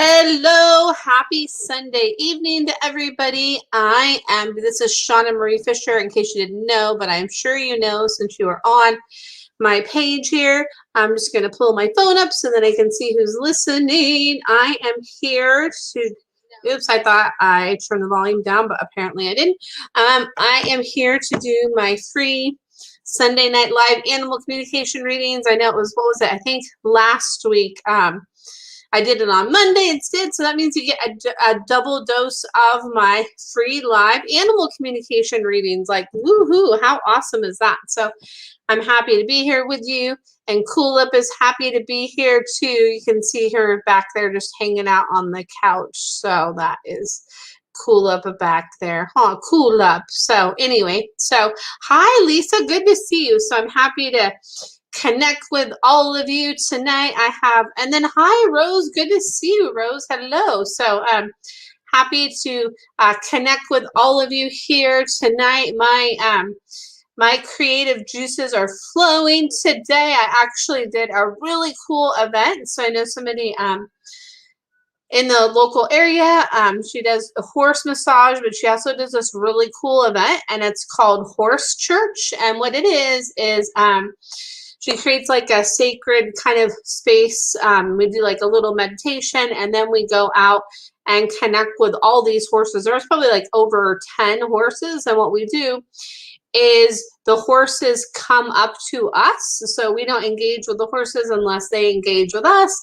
Hello, happy Sunday evening to everybody. This is Shauna Marie Fisher, in case you didn't know, but I'm sure you know since you are on my page here. I'm just going to pull my phone up so that I can see who's listening. I am here to, oops, I thought I turned the volume down, but apparently I didn't. I am here to do my free Sunday Night Live animal communication readings. I know it was, what was it? I think last week. I did it on Monday instead, so that means you get a double dose of my free live animal communication readings. Like, woohoo, how awesome is that? So I'm happy to be here with you, and Cool Up is happy to be here too. You can see her back there just hanging out on the couch. So that is Cool Up back there. Huh, Cool Up. So anyway, so hi, Lisa, good to see you. So I'm happy to connect with all of you tonight. And then hi, Rose, good to see you, Rose. Hello. So happy to connect with all of you here tonight. My creative juices are flowing today. I actually did a really cool event. So I know somebody in the local area. She does a horse massage, but she also does this really cool event, and it's called Horse Church. And what it is she creates like a sacred kind of space. We do like a little meditation, and then we go out and connect with all these horses. There's probably like over 10 horses, and what we do is the horses come up to us. So we don't engage with the horses unless they engage with us.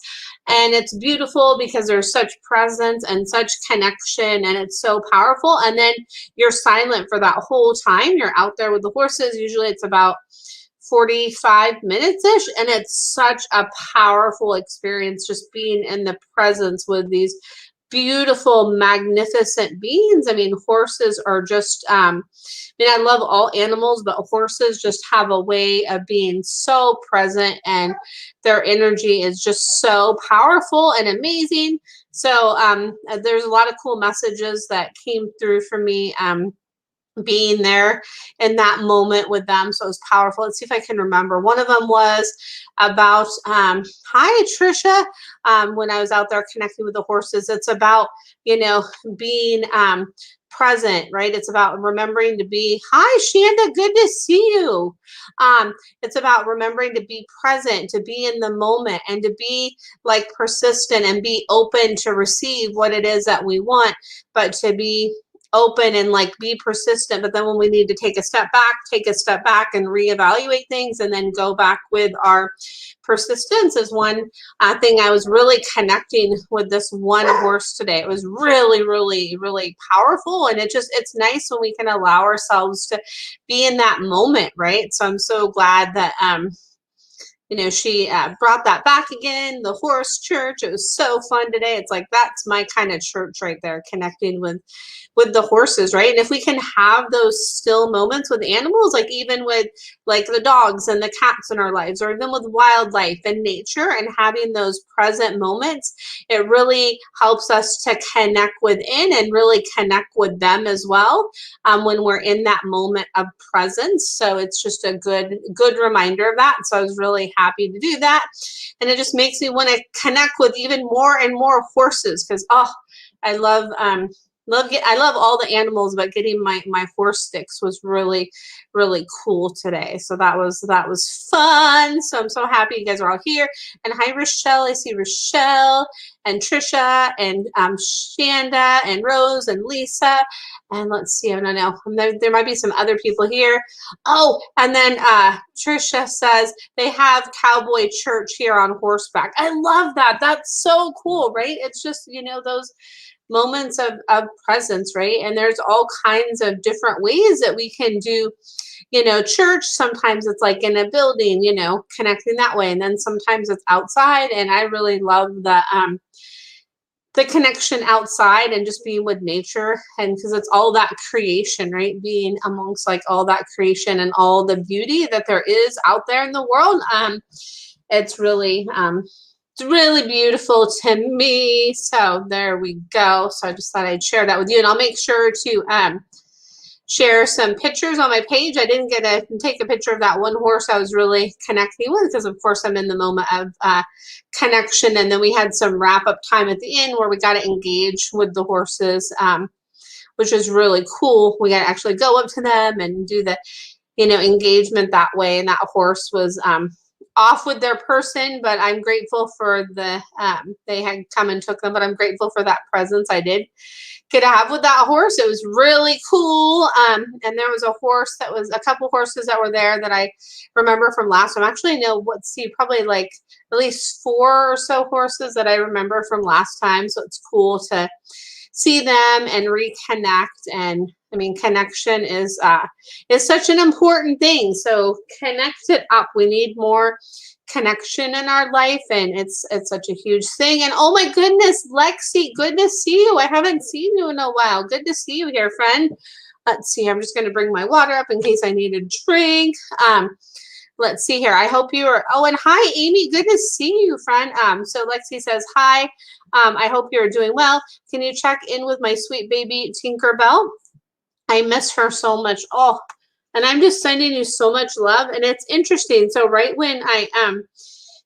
And it's beautiful because there's such presence and such connection, and it's so powerful. And then you're silent for that whole time. You're out there with the horses. Usually it's about 45 minutes-ish, and it's such a powerful experience just being in the presence with these beautiful, magnificent beings. I mean, horses are just, I love all animals, but horses just have a way of being so present, and their energy is just so powerful and amazing. So there's a lot of cool messages that came through for me being there in that moment with them. So it was powerful. Let's see if I can remember. One of them was about, hi, Trisha. When I was out there connecting with the horses, it's about, being present, right? It's about remembering to be, hi, Shanda, good to see you. It's about remembering to be present, to be in the moment, and to be like persistent and be open to receive what it is that we want, but to be open and like be persistent. But then when we need to take a step back and reevaluate things, and then go back with our persistence is one thing. I was really connecting with this one horse today. It was really, really, really powerful. And it's nice when we can allow ourselves to be in that moment, right? So I'm so glad that she brought that back again, the Horse Church. It was so fun today. It's like, that's my kind of church right there, connecting with the horses, right? And if we can have those still moments with animals, like even with like the dogs and the cats in our lives, or even with wildlife and nature, and having those present moments, it really helps us to connect within and really connect with them as well when we're in that moment of presence. So it's just a good reminder of that. So I was really happy to do that. And it just makes me want to connect with even more and more horses, because I love all the animals, but getting my horse sticks was really, really cool today. So that was fun. So I'm so happy you guys are all here. And hi, Rochelle. I see Rochelle and Trisha and Shanda and Rose and Lisa. And let's see, I don't know. There might be some other people here. Oh, and then Trisha says they have Cowboy Church here on horseback. I love that. That's so cool, right? It's just, those moments of presence, right? And there's all kinds of different ways that we can do, church. Sometimes it's like in a building, connecting that way. And then sometimes it's outside. And I really love the connection outside and just being with nature. And because it's all that creation, right? Being amongst like all that creation and all the beauty that there is out there in the world. It's really beautiful to me. So there we go. So I just thought I'd share that with you, and I'll make sure to share some pictures on my page. I didn't get to take a picture of that one horse I was really connecting with because, of course, I'm in the moment of connection. And then we had some wrap-up time at the end where we got to engage with the horses, which is really cool. We got to actually go up to them and do the, engagement that way. And that horse was off with their person, but I'm grateful for they had come and took them, but I'm grateful for that presence I did get to have with that horse. It was really cool. And there was a couple horses that were there that I remember from last time. Actually, I know probably like at least 4 or so horses that I remember from last time. So it's cool to see them and reconnect. And I mean, connection is such an important thing. So connect it up. We need more connection in our life, and it's such a huge thing. And oh my goodness, Lexi, good to see you. I haven't seen you in a while. Good to see you here, friend. Let's see, I'm just going to bring my water up in case I need a drink. Let's see here. I hope you are. Oh, and hi, Amy. Good to see you, friend. So Lexi says hi. I hope you're doing well. Can you check in with my sweet baby Tinkerbell? I miss her so much. Oh, and I'm just sending you so much love. And it's interesting. So right when I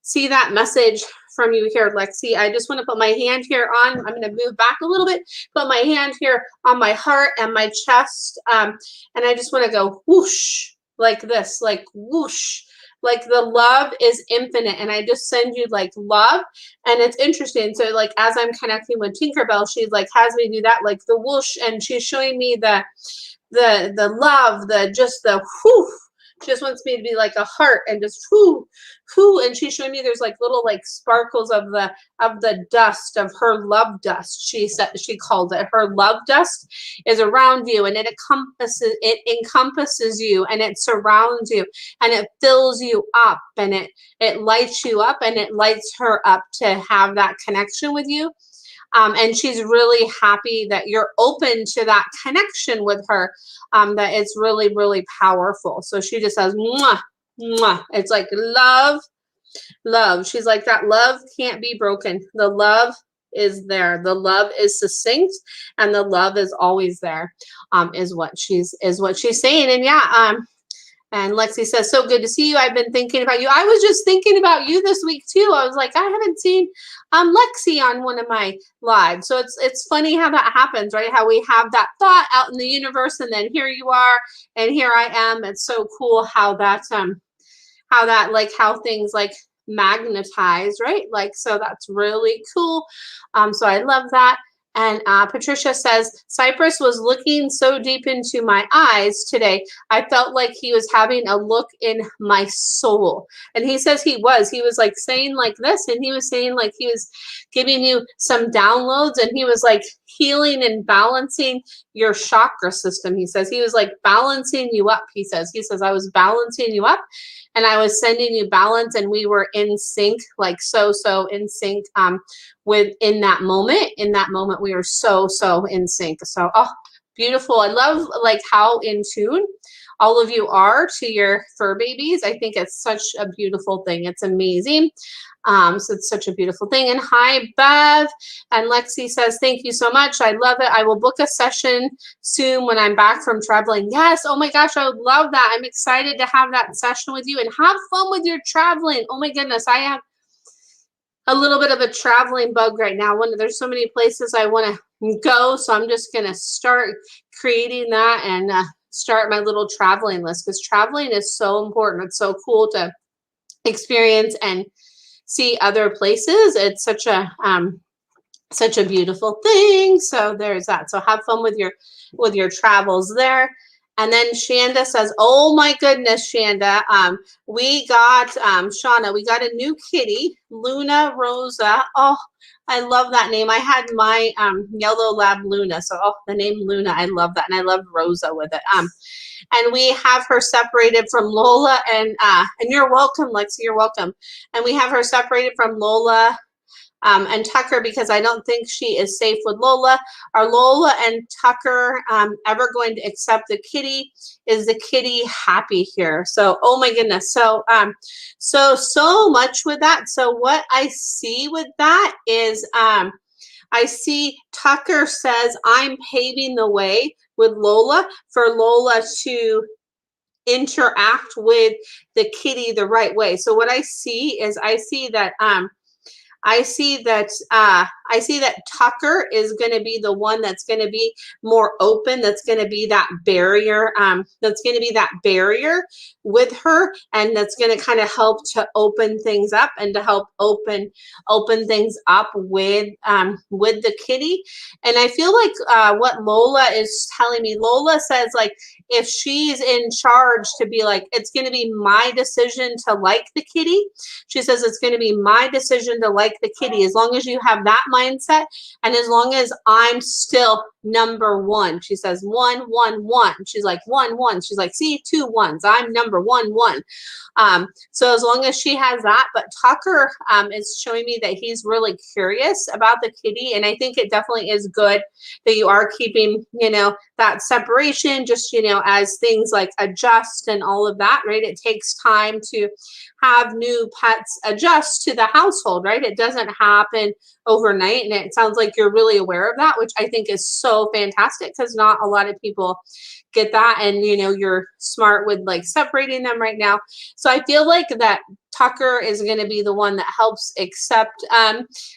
see that message from you here, Lexi, I just want to put my hand here on. I'm going to move back a little bit, put my hand here on my heart and my chest. And I just want to go whoosh like this, like whoosh. Like the love is infinite, and I just send you like love. And it's interesting. So like as I'm connecting with Tinkerbell, she's like has me do that, like the whoosh, and she's showing me the love, the whoo. She just wants me to be like a heart and just whoo, whoo. And she's showing me there's like little like sparkles of the dust of her love dust. She called it her love dust is around you, and it encompasses you, and it surrounds you, and it fills you up, and it lights you up, and it lights her up to have that connection with you. And she's really happy that you're open to that connection with her, that it's really, really powerful. So she just says, mwah, mwah. It's like love, love. She's like, that love can't be broken. The love is there. The love is succinct, and the love is always there, is what she's saying. And yeah, and Lexi says, so good to see you. I've been thinking about you. I was just thinking about you this week too. I was like, I haven't seen Lexi on one of my lives. So it's funny how that happens, right? How we have that thought out in the universe, and then here you are, and here I am. It's so cool how things like magnetize, right? Like, so that's really cool. So I love that. And Patricia says, Cypress was looking so deep into my eyes today. I felt like he was having a look in my soul. And he says he was like saying like this, and he was saying like he was giving you some downloads, and he was like healing and balancing your chakra system. He says he was like balancing you up. He says I was balancing you up, and I was sending you balance, and we were in sync, like so in sync in that moment we were so in sync. So beautiful. I love like how in tune all of you are to your fur babies. I think it's such a beautiful thing. It's amazing. So it's such a beautiful thing. And hi, Bev. And Lexi says, thank you so much. I love it. I will book a session soon when I'm back from traveling. Yes. Oh my gosh. I would love that. I'm excited to have that session with you, and have fun with your traveling. Oh my goodness. I have a little bit of a traveling bug right now. There's so many places I want to go. So I'm just going to start creating that and start my little traveling list, because traveling is so important. It's so cool to experience and see other places. It's such a beautiful thing. So there's that. So have fun with your travels there. And then Shanda says, oh my goodness, Shanda, we got, Shauna, we got a new kitty, Luna Rosa. Oh, I love that name. I had my yellow lab Luna. So the name Luna, I love that. And I love Rosa with it. And we have her separated from Lola, and you're welcome, Lexi, you're welcome. And we have her separated from Lola and Tucker, because I don't think she is safe with Lola. Are Lola and Tucker ever going to accept the kitty? Is the kitty happy here? So, oh my goodness. So, so much with that. So what I see with that is, I see Tucker says, I'm paving the way with Lola for Lola to interact with the kitty the right way. So what I see is I see that Tucker is going to be the one that's going to be more open. That's going to be that barrier. That's going to be that barrier with her, and that's going to kind of help to open things up and to help open things up with the kitty. And I feel like what Lola is telling me, Lola says like if she's in charge to be like, it's going to be my decision to like the kitty. She says it's going to be my decision to like the kitty, as long as you have that mindset and as long as I'm still number one. She says 1 1 1. She's like 1 1. She's like, see, 2 1s. I'm number 1 1. So as long as she has that, but Tucker is showing me that he's really curious about the kitty, and I think it definitely is good that you are keeping, that separation, just, as things like adjust and all of that, right? It takes time to have new pets adjust to the household, right? It doesn't happen overnight, and it sounds like you're really aware of that, which I think is so fantastic because not a lot of people get that, and you're smart with like separating them right now. So I feel like that Tucker is going to be the one that helps accept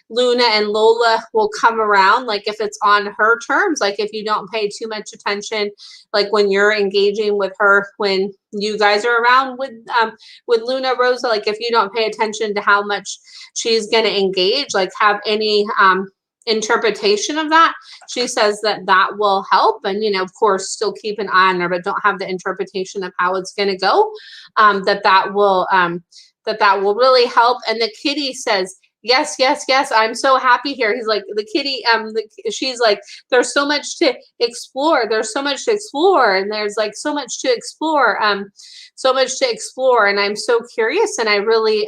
Luna, and Lola will come around like if it's on her terms, like if you don't pay too much attention, like when you're engaging with her, when you guys are around with Luna Rosa, like if you don't pay attention to how much she's going to engage, like have any interpretation of that, she says that will help. And of course still keep an eye on her, but don't have the interpretation of how it's going to go, that will really help. And the kitty says, yes, yes, yes, I'm so happy here. He's like, the kitty, she's like, there's so much to explore. There's so much to explore. And there's like so much to explore, And I'm so curious. And I really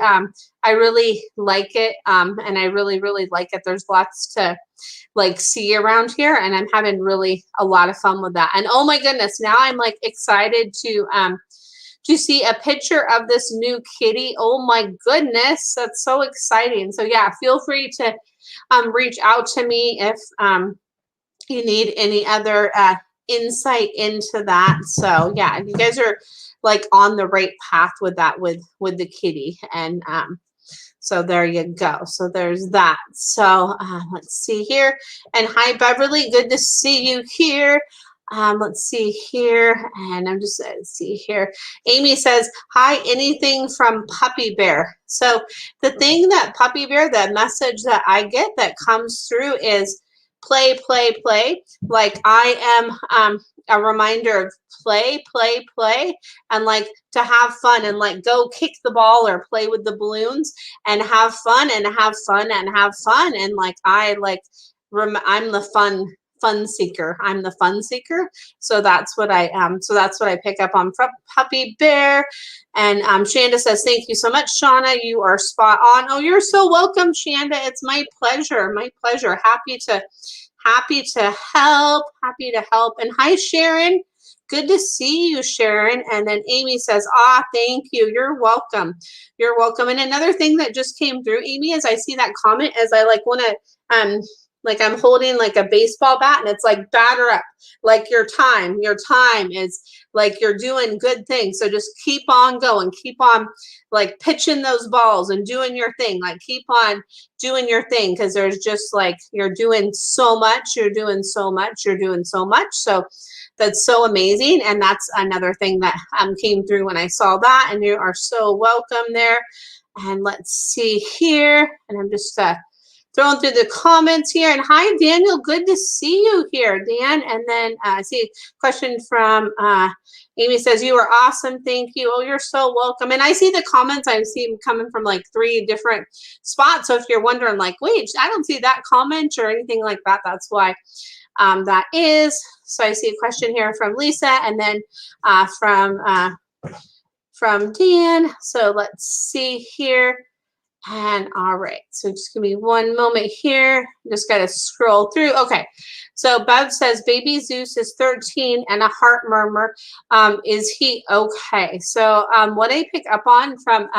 like it. And I really, really like it. There's lots to like see around here. And I'm having really a lot of fun with that. And oh my goodness, now I'm like excited to see a picture of this new kitty. Oh my goodness, that's so exciting. So yeah, feel free to reach out to me if you need any other insight into that. So yeah, you guys are like on the right path with that, with the kitty. And so there you go. So there's that. So let's see here. And hi, Beverly. Good to see you here. Let's see here. And I'm just see here. Amy says, hi, anything from Puppy Bear. So the thing that Puppy Bear, the message that I get that comes through is play, play, play. Like I am a reminder of play, play, play, and like to have fun and like go kick the ball or play with the balloons and have fun and have fun and have fun. And like I'm the fun seeker. I'm the fun seeker. So that's what I pick up on from Puppy Bear. And Shanda says, thank you so much, Shauna. You are spot on. Oh, you're so welcome, Shanda. It's my pleasure. My pleasure. Happy to help. Happy to help. And hi, Sharon. Good to see you, Sharon. And then Amy says, thank you. You're welcome. You're welcome. And another thing that just came through, Amy, is I see that comment as I like want to like I'm holding like a baseball bat and it's like batter up, like your time is like you're doing good things. So just keep on going, keep on like pitching those balls and doing your thing, like keep on doing your thing. Cause there's just like, you're doing so much. So that's so amazing. And that's another thing that came through when I saw that, and you are so welcome there. And let's see here. And I'm just, throwing through the comments here. And hi, Daniel. Good to see you here, Dan. And then I see a question from Amy says, you are awesome. Thank you. Oh, you're so welcome. And I see the comments. I see them coming from like 3 different spots. So if you're wondering like, wait, I don't see that comment or anything like that, that's why that is. So I see a question here from Lisa, and then from Dan. So let's see here. And all right, so just give me one moment here. Just got to scroll through. Okay, so Bev says baby Zeus is 13 and a heart murmur. Is he okay? So what I pick up on from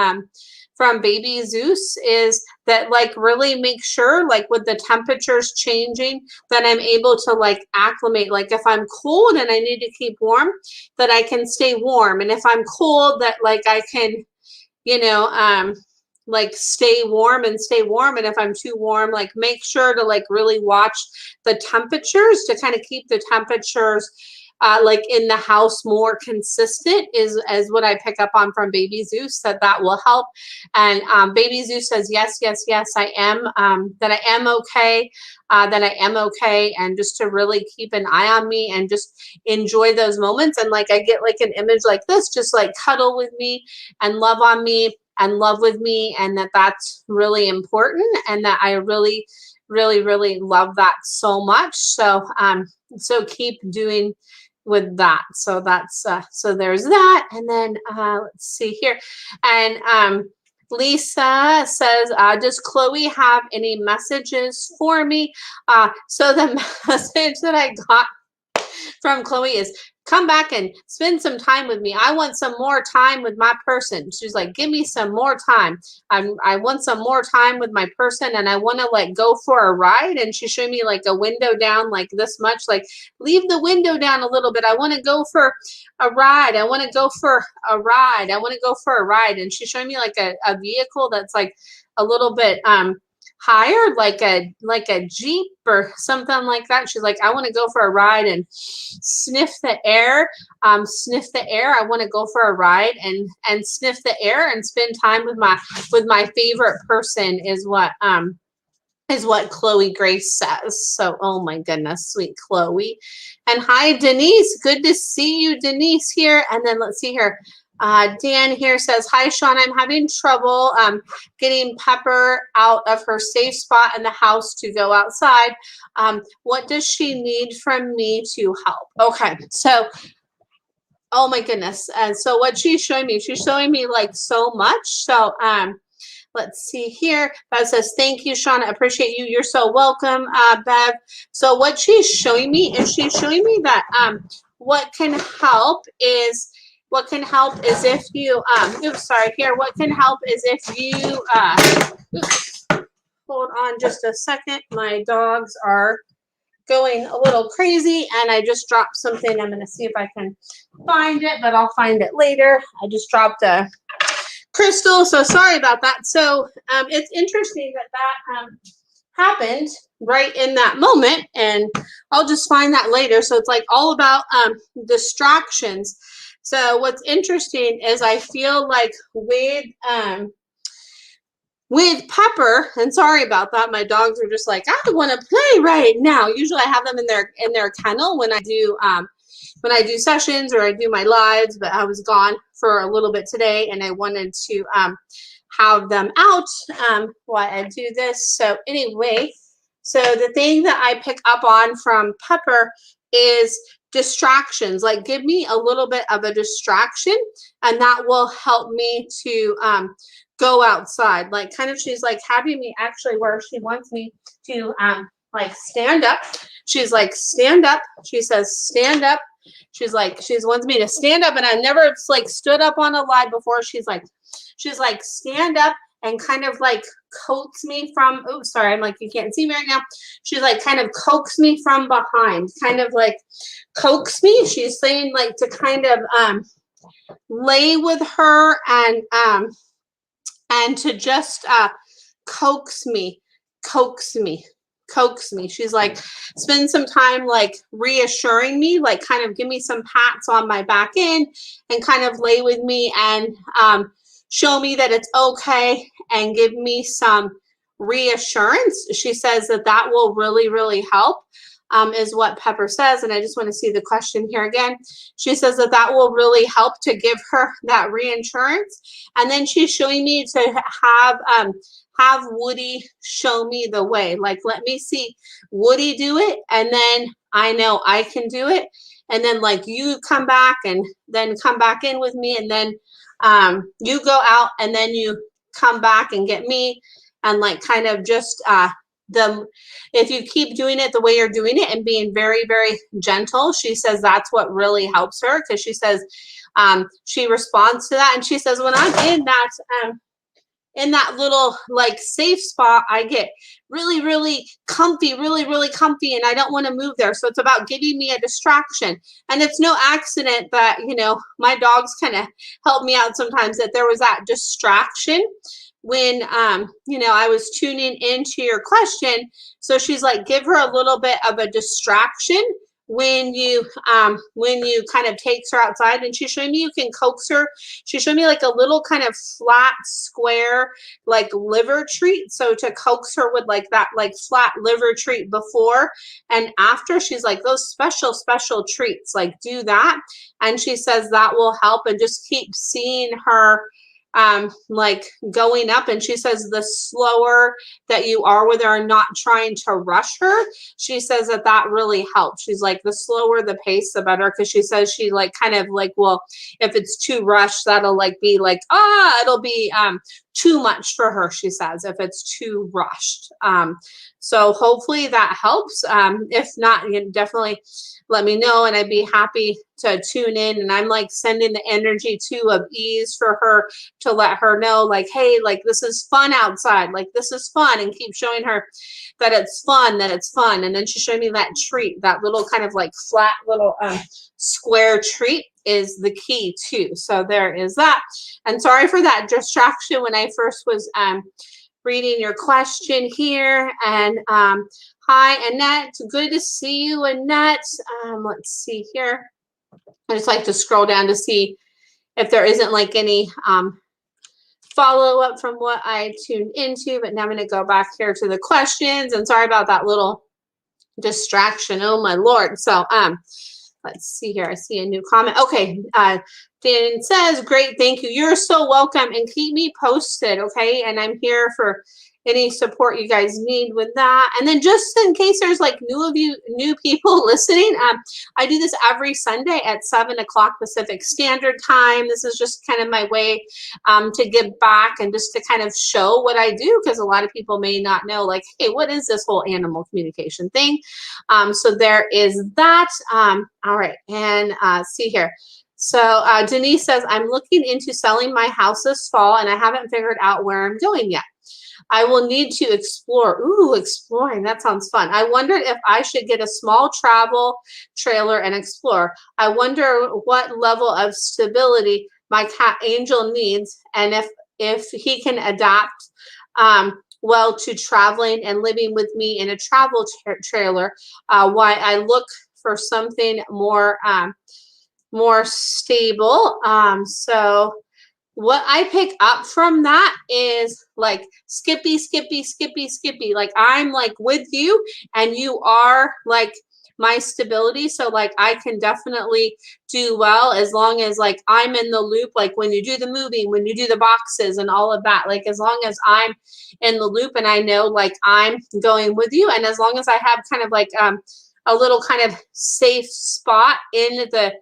from Baby Zeus is that like really make sure like with the temperatures changing that I'm able to like acclimate. Like if I'm cold and I need to keep warm, that I can stay warm. And if I'm cold, that like I can, you know, like stay warm and stay warm. And if I'm too warm, like make sure to like really watch the temperatures to kind of keep the temperatures like in the house more consistent is what I pick up on from Baby Zeus, that will help. And Baby Zeus says, yes, yes, yes, I am, that I am okay, that I am okay. And just to really keep an eye on me and just enjoy those moments. And like, I get like an image like this, just like cuddle with me and love on me and love with me. And that's really important. And that I really, really, really love that so much. So, so keep doing with that. So that's so there's that. And then let's see here. And Lisa says, does Chloe have any messages for me? So the message that I got from Chloe is, come back and spend some time with me. I want some more time with my person. She's like, give me some more time. I want some more time with my person, and I want to like go for a ride. And she showed me like a window down like this much, like leave the window down a little bit. I want to go for a ride. I want to go for a ride. I want to go for a ride. And she showed me like a vehicle that's like a little bit higher, like a Jeep or something like that. She's like, I want to go for a ride and sniff the air. Sniff the air. I want to go for a ride and sniff the air and spend time with my favorite person is what Chloe Grace says. So, oh my goodness, sweet Chloe. And hi, Denise. Good to see you, Denise, here. And then let's see here. Dan here says, hi, Sean. I'm having trouble getting Pepper out of her safe spot in the house to go outside. What does she need from me to help? Okay, so, oh my goodness. And so what she's showing me like so much. So, let's see here. Bev says, thank you, Sean. I appreciate you. You're so welcome, Bev. So what she's showing me is that what can help is if you, what can help is if you, hold on just a second. My dogs are going a little crazy and I just dropped something. I'm going to see if I can find it, but I'll find it later. I just dropped a crystal, so sorry about that. So it's interesting that happened right in that moment, and I'll just find that later. So it's like all about distractions. So what's interesting is I feel like with Pepper, and sorry about that, my dogs are just like, I want to play right now. Usually I have them in their kennel when I do sessions or I do my lives, but I was gone for a little bit today and I wanted to have them out while I do this. So anyway, so the thing that I pick up on from Pepper is distractions. Like, give me a little bit of a distraction and that will help me to go outside. Like, kind of, she's like having me actually where she wants me to like stand up. She's like, stand up. She says, stand up. She's like, she wants me to stand up, and I never like stood up on a live before. She's like, stand up and kind of like coax me from, oh, sorry, I'm like, you can't see me right now. She's like, kind of coax me from behind, kind of like coax me. She's saying like to kind of lay with her and to just coax me. She's like, spend some time like reassuring me, like kind of give me some pats on my back end and kind of lay with me and show me that it's okay and give me some reassurance. She says that will really, really help, is what Pepper says. And I just want to see the question here again. She says that will really help to give her that reassurance. And then she's showing me to have Woody show me the way. Like, let me see Woody do it, and then I know I can do it. And then like you come back and then come back in with me, and then you go out and then you come back and get me, and like kind of just if you keep doing it the way you're doing it and being very, very gentle, she says that's what really helps her, because she says she responds to that, and she says when I'm in that little like safe spot, I get really, really comfy, really, really comfy, and I don't want to move there. So it's about giving me a distraction. And it's no accident that, you know, my dogs kind of help me out sometimes, that there was that distraction when you know, I was tuning into your question. So she's like, give her a little bit of a distraction when you kind of takes her outside. And she's showing me you can coax her. She showed me like a little kind of flat square like liver treat, so to coax her with like that like flat liver treat before and after. She's like, those special treats, like do that. And she says that will help, and just keep seeing her like going up. And she says the slower that you are with her and not trying to rush her, she says that that really helps. She's like, the slower the pace, the better, because she says she like kind of like, well, if it's too rushed, that'll like be like, it'll be too much for her, she says, if it's too rushed. So hopefully that helps. If not, you definitely let me know, and I'd be happy to tune in. And I'm like sending the energy too of ease for her, to let her know like, hey, like this is fun outside, like this is fun, and keep showing her that it's fun, that it's fun. And then she's showing me that treat, that little kind of like flat little square treat is the key too. So there is that. And sorry for that distraction when I first was reading your question here. And hi, Annette. Good to see you, Annette. Let's see here. I just like to scroll down to see if there isn't like any follow-up from what I tuned into. But now I'm going to go back here to the questions. And sorry about that little distraction. Oh, my Lord. So let's see here. I see a new comment. Okay. Dan says, great, thank you. You're so welcome, and keep me posted, okay? And I'm here for any support you guys need with that. And then just in case there's like new people listening, I do this every Sunday at 7 o'clock Pacific Standard Time. This is just kind of my way to give back and just to kind of show what I do, because a lot of people may not know, like, hey, what is this whole animal communication thing? So there is that. All right, and see here. So Denise says, I'm looking into selling my house this fall, and I haven't figured out where I'm going yet. I will need to explore. Ooh, exploring. That sounds fun. I wondered if I should get a small travel trailer and explore. I wonder what level of stability my cat Angel needs, and if he can adapt well to traveling and living with me in a travel trailer. Why I look for something more stable. So what I pick up from that is like Skippy. Like I'm like with you, and you are like my stability. So like I can definitely do well as long as like I'm in the loop, like when you do the moving, when you do the boxes and all of that, like as long as I'm in the loop and I know like I'm going with you, and as long as I have kind of like a little kind of safe spot in the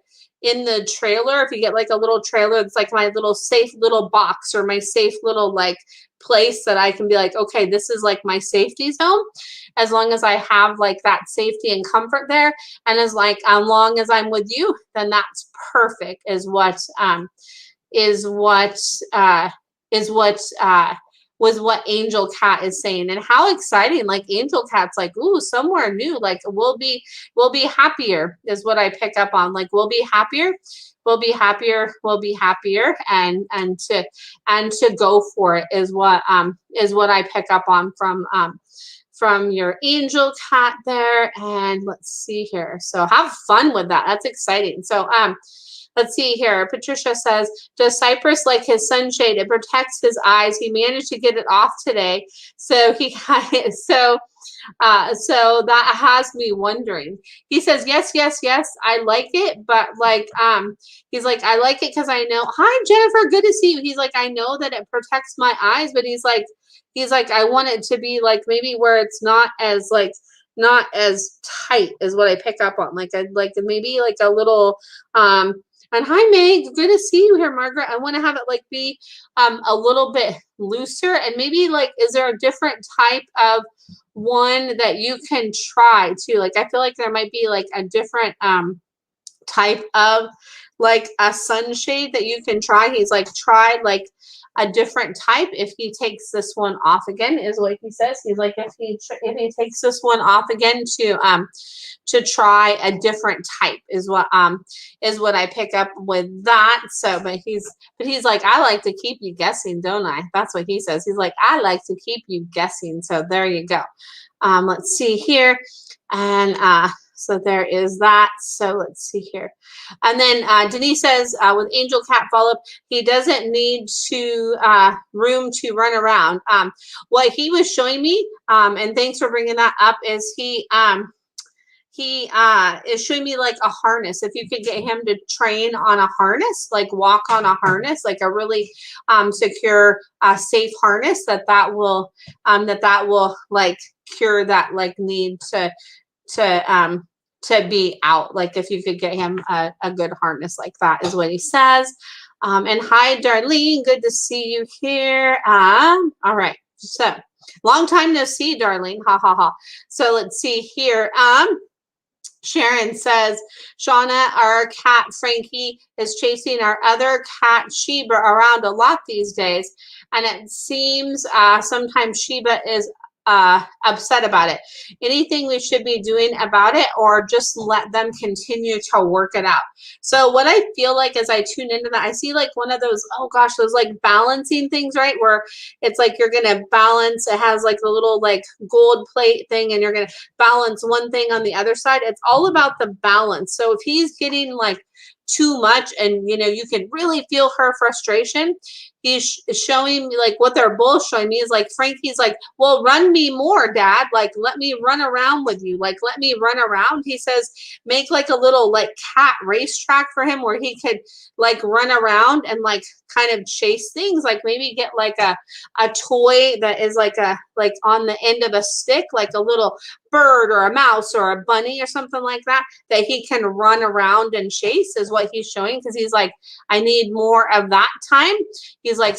trailer. If you get like a little trailer, it's like my little safe little box, or my safe little like place that I can be like, okay, this is like my safety zone. As long as I have like that safety and comfort there, and as long as I'm with you, then that's perfect. Was what Angel Cat is saying. And how exciting, like Angel Cat's like, ooh, somewhere new, like we'll be happier is what I pick up on. Like we'll be happier, and to go for it is what I pick up on from your Angel Cat there. And let's see here. So have fun with that. That's exciting. So let's see here. Patricia says, does Cypress like his sunshade? It protects his eyes. He managed to get it off today. So he got it. So that has me wondering. He says, yes, I like it. But like, he's like, I like it because I know, hi, Jennifer, good to see you. He's like, I know that it protects my eyes, but he's like, I want it to be like maybe where it's not as tight is what I pick up on. Like I'd like maybe like a little, and hi, Meg. Good to see you here, Margaret. I want to have it like be a little bit looser, and maybe like, is there a different type of one that you can try too? Like, I feel like there might be like a different type of like a sunshade that you can try. He's like tried like a different type if he takes this one off again, is what he says. He's like, if he takes this one off again to try a different type is what I pick up with that. So, but he's like, I like to keep you guessing, don't I? That's what he says. He's like, I like to keep you guessing. So there you go. Let's see here. And so there is that. So let's see here. And then Denise says, with Angel Cat follow-up, he doesn't need to room to run around. What he was showing me, and thanks for bringing that up, is he is showing me like a harness. If you could get him to train on a harness, like walk on a harness, like a really secure, safe harness, that will like cure that like need to be out. Like if you could get him a good harness like that, is what he says. And hi, Darlene, good to see you here. All right, so long time no see, Darlene. Ha ha ha. So let's see here. Sharon says, Shauna, our cat Frankie is chasing our other cat Sheba around a lot these days, and it seems sometimes Sheba is upset about it. Anything we should be doing about it, or just let them continue to work it out? So what I feel like as I tune into that, I see like one of those, oh gosh, those like balancing things, right? Where it's like you're gonna balance, it has like the little like gold plate thing, and you're gonna balance one thing on the other side. It's all about the balance. So if he's getting like too much, and you know, you can really feel her frustration, he's showing me like what they're both showing me is like, Frankie's like, well, run me more, Dad, like let me run around with you, like let me run around. He says make like a little like cat racetrack for him where he could like run around and like kind of chase things, like maybe get like a toy that is like on the end of a stick, like a little bird or a mouse or a bunny or something like that he can run around and chase, is what he's showing. Because he's like, I need more of that time. He's like,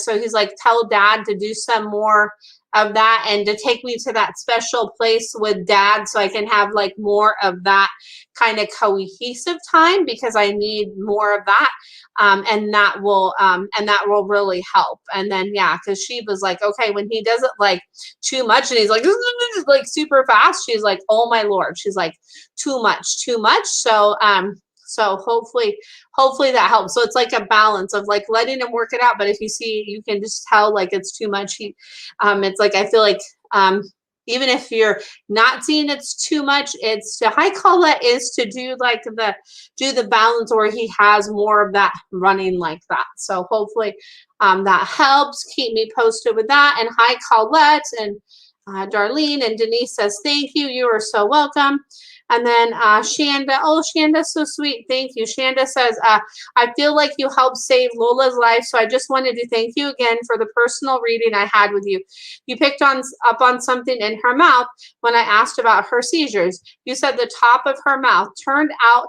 tell Dad to do some more of that and to take me to that special place with Dad so I can have like more of that kind of cohesive time, because I need more of that. And that will really help. And then, yeah, because she was like, okay, when he does it like too much and he's like super fast, she's like, oh my Lord, she's like, too much. So hopefully that helps. So it's like a balance of like letting him work it out. But if you see, you can just tell like it's too much. It's like, I feel like even if you're not seeing it's too much, it's to hi Colette is to do the balance, or he has more of that running like that. So hopefully that helps. Keep me posted with that. And hi Colette, and Darlene, and Denise says thank you. You are so welcome. And then Shanda, oh, Shanda's so sweet. Thank you. Shanda says, I feel like you helped save Lola's life, so I just wanted to thank you again for the personal reading I had with you. You picked up on something in her mouth when I asked about her seizures. You said the top of her mouth turned out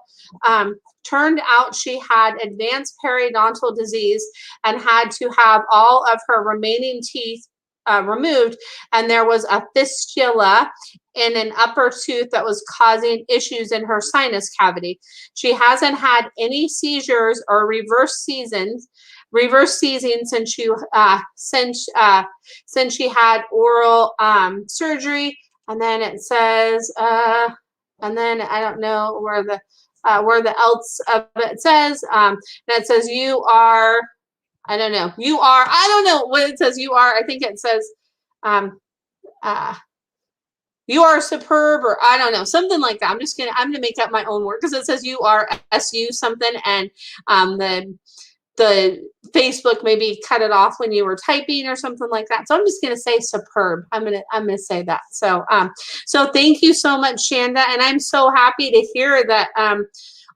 she had advanced periodontal disease and had to have all of her remaining teeth removed, and there was a fistula in an upper tooth that was causing issues in her sinus cavity. She hasn't had any seizures or reverse seizing since she had oral surgery. And then it says, and then I don't know where the else of it says, and it says you are. I don't know. I don't know what it says. You are. I think it says, you are superb, or I don't know, something like that. I'm gonna make up my own word, because it says you are SU something, and the Facebook maybe cut it off when you were typing or something like that. So I'm just gonna say superb. I'm gonna say that. So so thank you so much, Shanda, and I'm so happy to hear that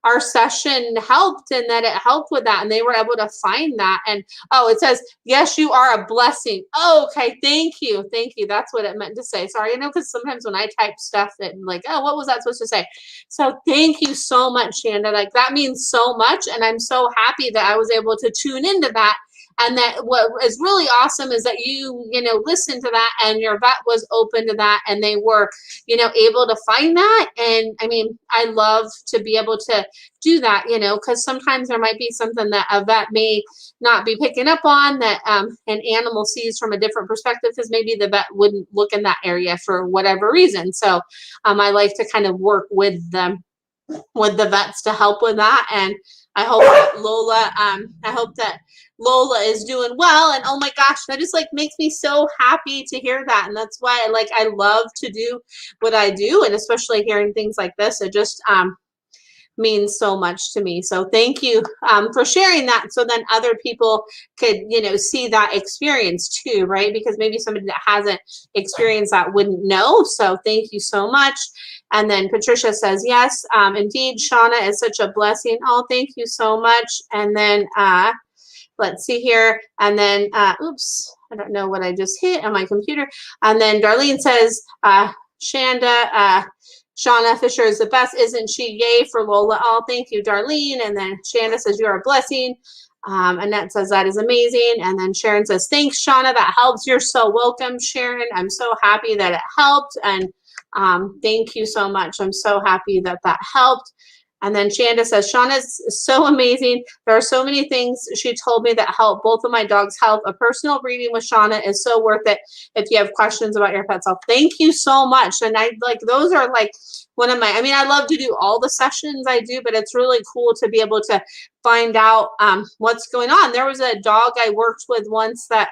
our session helped, and that it helped with that, and they were able to find that. And oh, it says, yes, you are a blessing. Oh, okay, thank you. That's what it meant to say. Sorry, I know, because sometimes when I type stuff that like, oh, what was that supposed to say? So thank you so much, Shanda. Like, that means so much, and I'm so happy that I was able to tune into that And that what is really awesome is that you know, listened to that and your vet was open to that and they were, you know, able to find that. And I mean, I love to be able to do that, you know, because sometimes there might be something that a vet may not be picking up on that an animal sees from a different perspective, because maybe the vet wouldn't look in that area for whatever reason. So I like to kind of work with them, with the vets, to help with that. And I hope that Lola is doing well. And oh my gosh, that just like makes me so happy to hear that. And that's why I love to do what I do, and especially hearing things like this, it just means so much to me. So thank you for sharing that, so then other people could, you know, see that experience too, right? Because maybe somebody that hasn't experienced that wouldn't know. So thank you so much. And then Patricia says, yes, indeed, Shauna is such a blessing. Oh, thank you so much. And then let's see here. And then, oops, I don't know what I just hit on my computer. And then Darlene says, Shanda, Shauna Fisher is the best, isn't she? Yay for Lola. Oh, thank you, Darlene. And then Shanda says, you're a blessing. Annette says, that is amazing. And then Sharon says, thanks, Shauna. That helps. You're so welcome, Sharon. I'm so happy that it helped. And thank you so much. I'm so happy that that helped. And then Shanda says, Shauna's so amazing. There are so many things she told me that help both of my dogs' health. A personal reading with Shauna is so worth it if you have questions about your pet's health. Thank you so much. And I like, those are like one of my, I mean, I love to do all the sessions I do, but it's really cool to be able to find out what's going on. There was a dog I worked with once that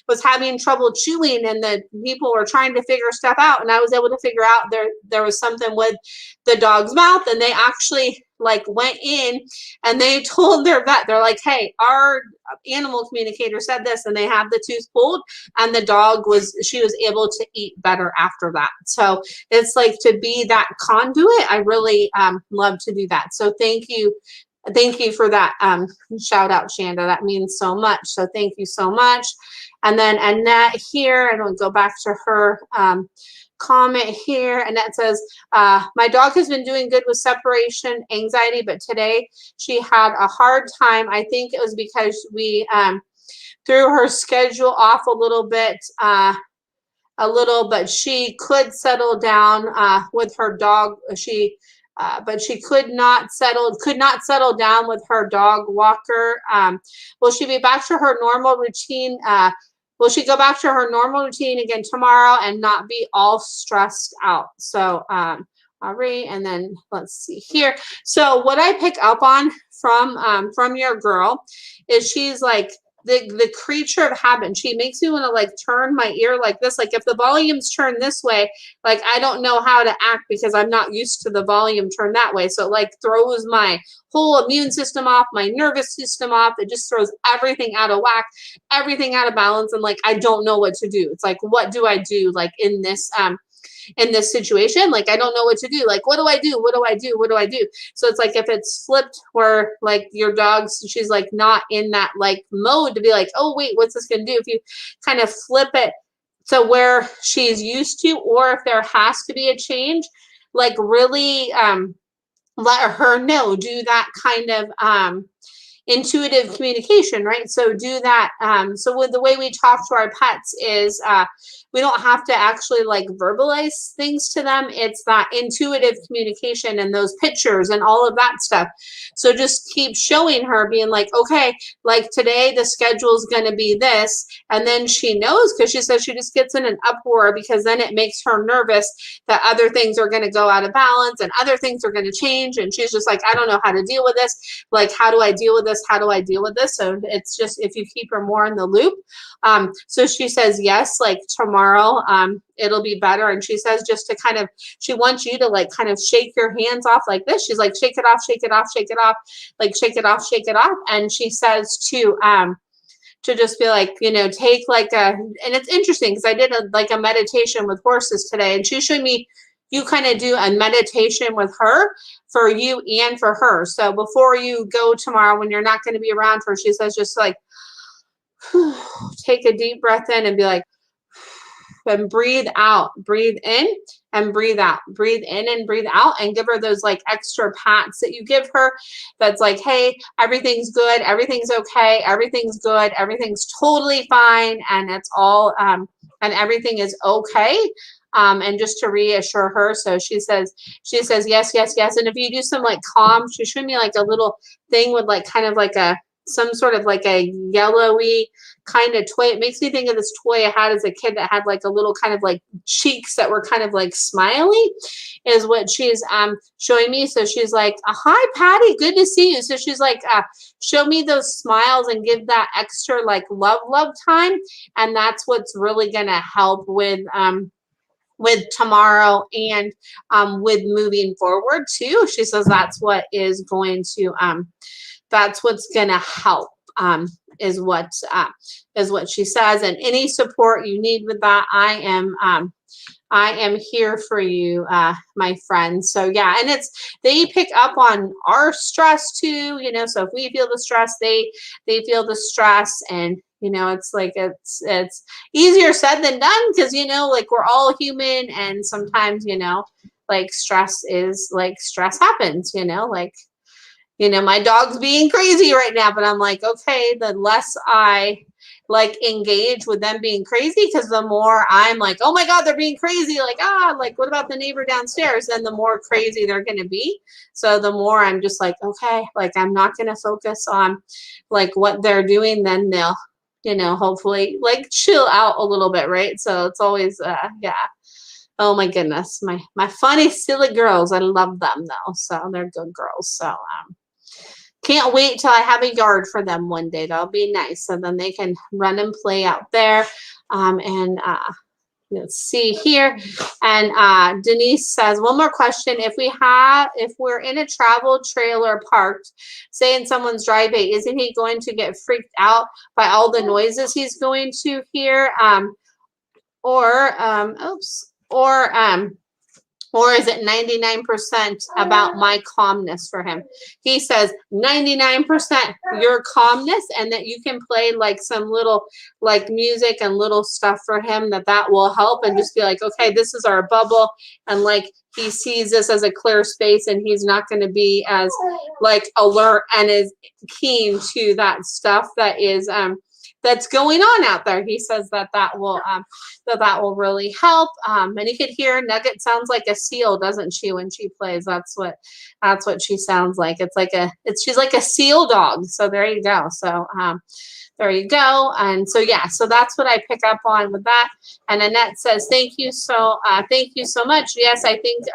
was having trouble chewing, and the people were trying to figure stuff out, and I was able to figure out there was something with the dog's mouth, and they actually like went in and they told their vet, they're like, hey, our animal communicator said this, and they have the tooth pulled, and the dog she was able to eat better after that. So it's like, to be that conduit, I really love to do that. So thank you for that shout out, Shanda. That means so much. So thank you so much. And then Annette here, and we'll go back to her comment here. Annette says, my dog has been doing good with separation anxiety, but today she had a hard time. I think it was because we threw her schedule off a little, but she could settle down with her dog. But she could not settle down with her dog walker. Will she be back to her normal routine? Will she go back to her normal routine again tomorrow and not be all stressed out? So, all right, and then let's see here. So what I pick up on from your girl is she's like, the creature of habit. She makes me want to like turn my ear like this. Like if the volume's turned this way, like I don't know how to act because I'm not used to the volume turned that way. So it like throws my whole immune system off, my nervous system off. It just throws everything out of whack, everything out of balance. And like, I don't know what to do. It's like, what do I do like in this situation? Like, I don't know what to do. Like, what do I do? What do I do? What do I do? So it's like, if it's flipped where like your dog's, she's like not in that like mode to be like, oh wait, what's this gonna do? If you kind of flip it to where she's used to, or if there has to be a change, like really let her know, do that kind of intuitive communication, right? So do that. So with the way we talk to our pets is we don't have to actually like verbalize things to them. It's that intuitive communication and those pictures and all of that stuff. So just keep showing her, being like, okay, like today the schedule is going to be this. And then she knows, because she says she just gets in an uproar because then it makes her nervous that other things are going to go out of balance and other things are going to change. And she's just like, I don't know how to deal with this. Like, how do I deal with this? How do I deal with this? So it's just, if you keep her more in the loop. So she says, yes, like tomorrow, it'll be better. And she says, just to kind of, she wants you to like kind of shake your hands off like this. She's like, shake it off, shake it off, shake it off, like shake it off, shake it off. And she says to just be like, you know, take like and it's interesting because I did a meditation with horses today, and she showed me, you kind of do a meditation with her for you and for her. So before you go tomorrow, when you're not going to be around her, she says, just like, take a deep breath in and be like, and breathe out, breathe in, and breathe out. Breathe in and breathe out, and give her those like extra pats that you give her. That's like, hey, everything's good. Everything's okay. Everything's good. Everything's totally fine. And it's all, and everything is okay. And just to reassure her. So she says, yes, yes, yes. And if you do some like calm, she showed me like a little thing with like kind of like some sort of like a yellowy kind of toy. It makes me think of this toy I had as a kid that had like a little kind of like cheeks that were kind of like smiley, is what she's showing me. So she's like, hi, Patty, good to see you. So she's like, show me those smiles and give that extra like love time. And that's what's really going to help with tomorrow and with moving forward too. She says that's what is going to that's what's going to help, is what she says. And any support you need with that, I am here for you, my friends. So yeah, and they pick up on our stress too, you know. So if we feel the stress, they feel the stress. And you know, it's like it's easier said than done, because you know, like we're all human, and sometimes, you know, like stress happens, you know, like, you know, my dog's being crazy right now, but I'm like, okay, the less I like engage with them being crazy, because the more I'm like, oh my God, they're being crazy. Like, like, what about the neighbor downstairs? And the more crazy they're going to be. So the more I'm just like, okay, like, I'm not going to focus on like what they're doing. Then they'll, you know, hopefully like chill out a little bit. Right. So it's always, yeah. Oh my goodness. My funny, silly girls. I love them though. So they're good girls. So, can't wait till I have a yard for them one day. That'll be nice. So then they can run and play out there. And let's see here. And Denise says, one more question. If we're in a travel trailer parked, say in someone's driveway, isn't he going to get freaked out by all the noises he's going to hear? Or is it 99% about my calmness for him? He says 99% your calmness, and that you can play like some little like music and little stuff for him that will help, and just be like, okay, this is our bubble. And like he sees this as a clear space, and he's not going to be as like alert and as keen to that stuff that is that's going on out there. He says that will really help. And you could hear Nugget sounds like a seal, doesn't she, when she plays? That's what she sounds like. She's like a seal dog. So there you go. So there you go. And so yeah, so that's what I pick up on with that. And Annette says, thank you so much. Yes, I think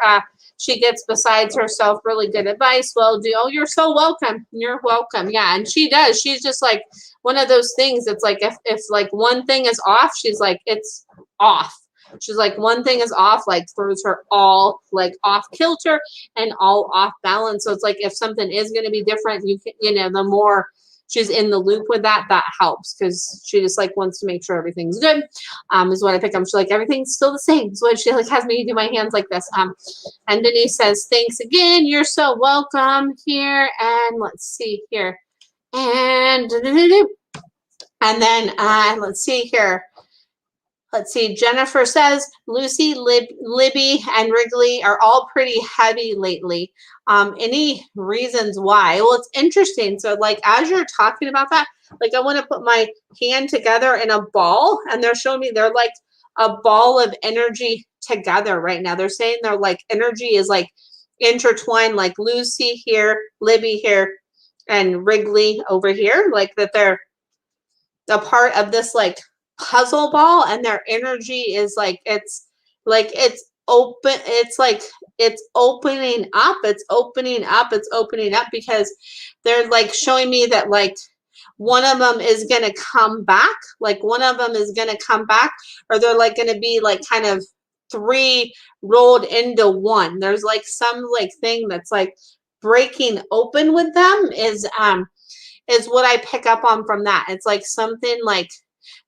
she gets besides herself really good advice. Well, you're so welcome. You're welcome. Yeah, and she does. She's just like one of those things. It's like if like one thing is off, she's like, it's off. She's like, one thing is off, like throws her all like off kilter and all off balance. So it's like if something is going to be different, you know, the more she's in the loop with that helps, because she just like wants to make sure everything's good. Is what I pick up. She's like, everything's still the same. So she like has me do my hands like this. And Denise says, thanks again. You're so welcome here. And let's see here. And then let's see here. Let's see. Jennifer says, Lucy, Libby, and Wrigley are all pretty heavy lately. Any reasons why? Well, it's interesting. So like, as you're talking about that, like I want to put my hand together in a ball, and they're showing me they're like a ball of energy together right now. They're saying their like energy is like intertwined, like Lucy here, Libby here, and Wrigley over here, like that they're a part of this like puzzle ball, and their energy is like it's open. It's like it's opening up. It's opening up. It's opening up, because they're like showing me that like one of them is going to come back. Like one of them is going to come back, or they're like going to be like kind of three rolled into one. There's like some like thing that's like breaking open with them is what I pick up on from that. It's like something like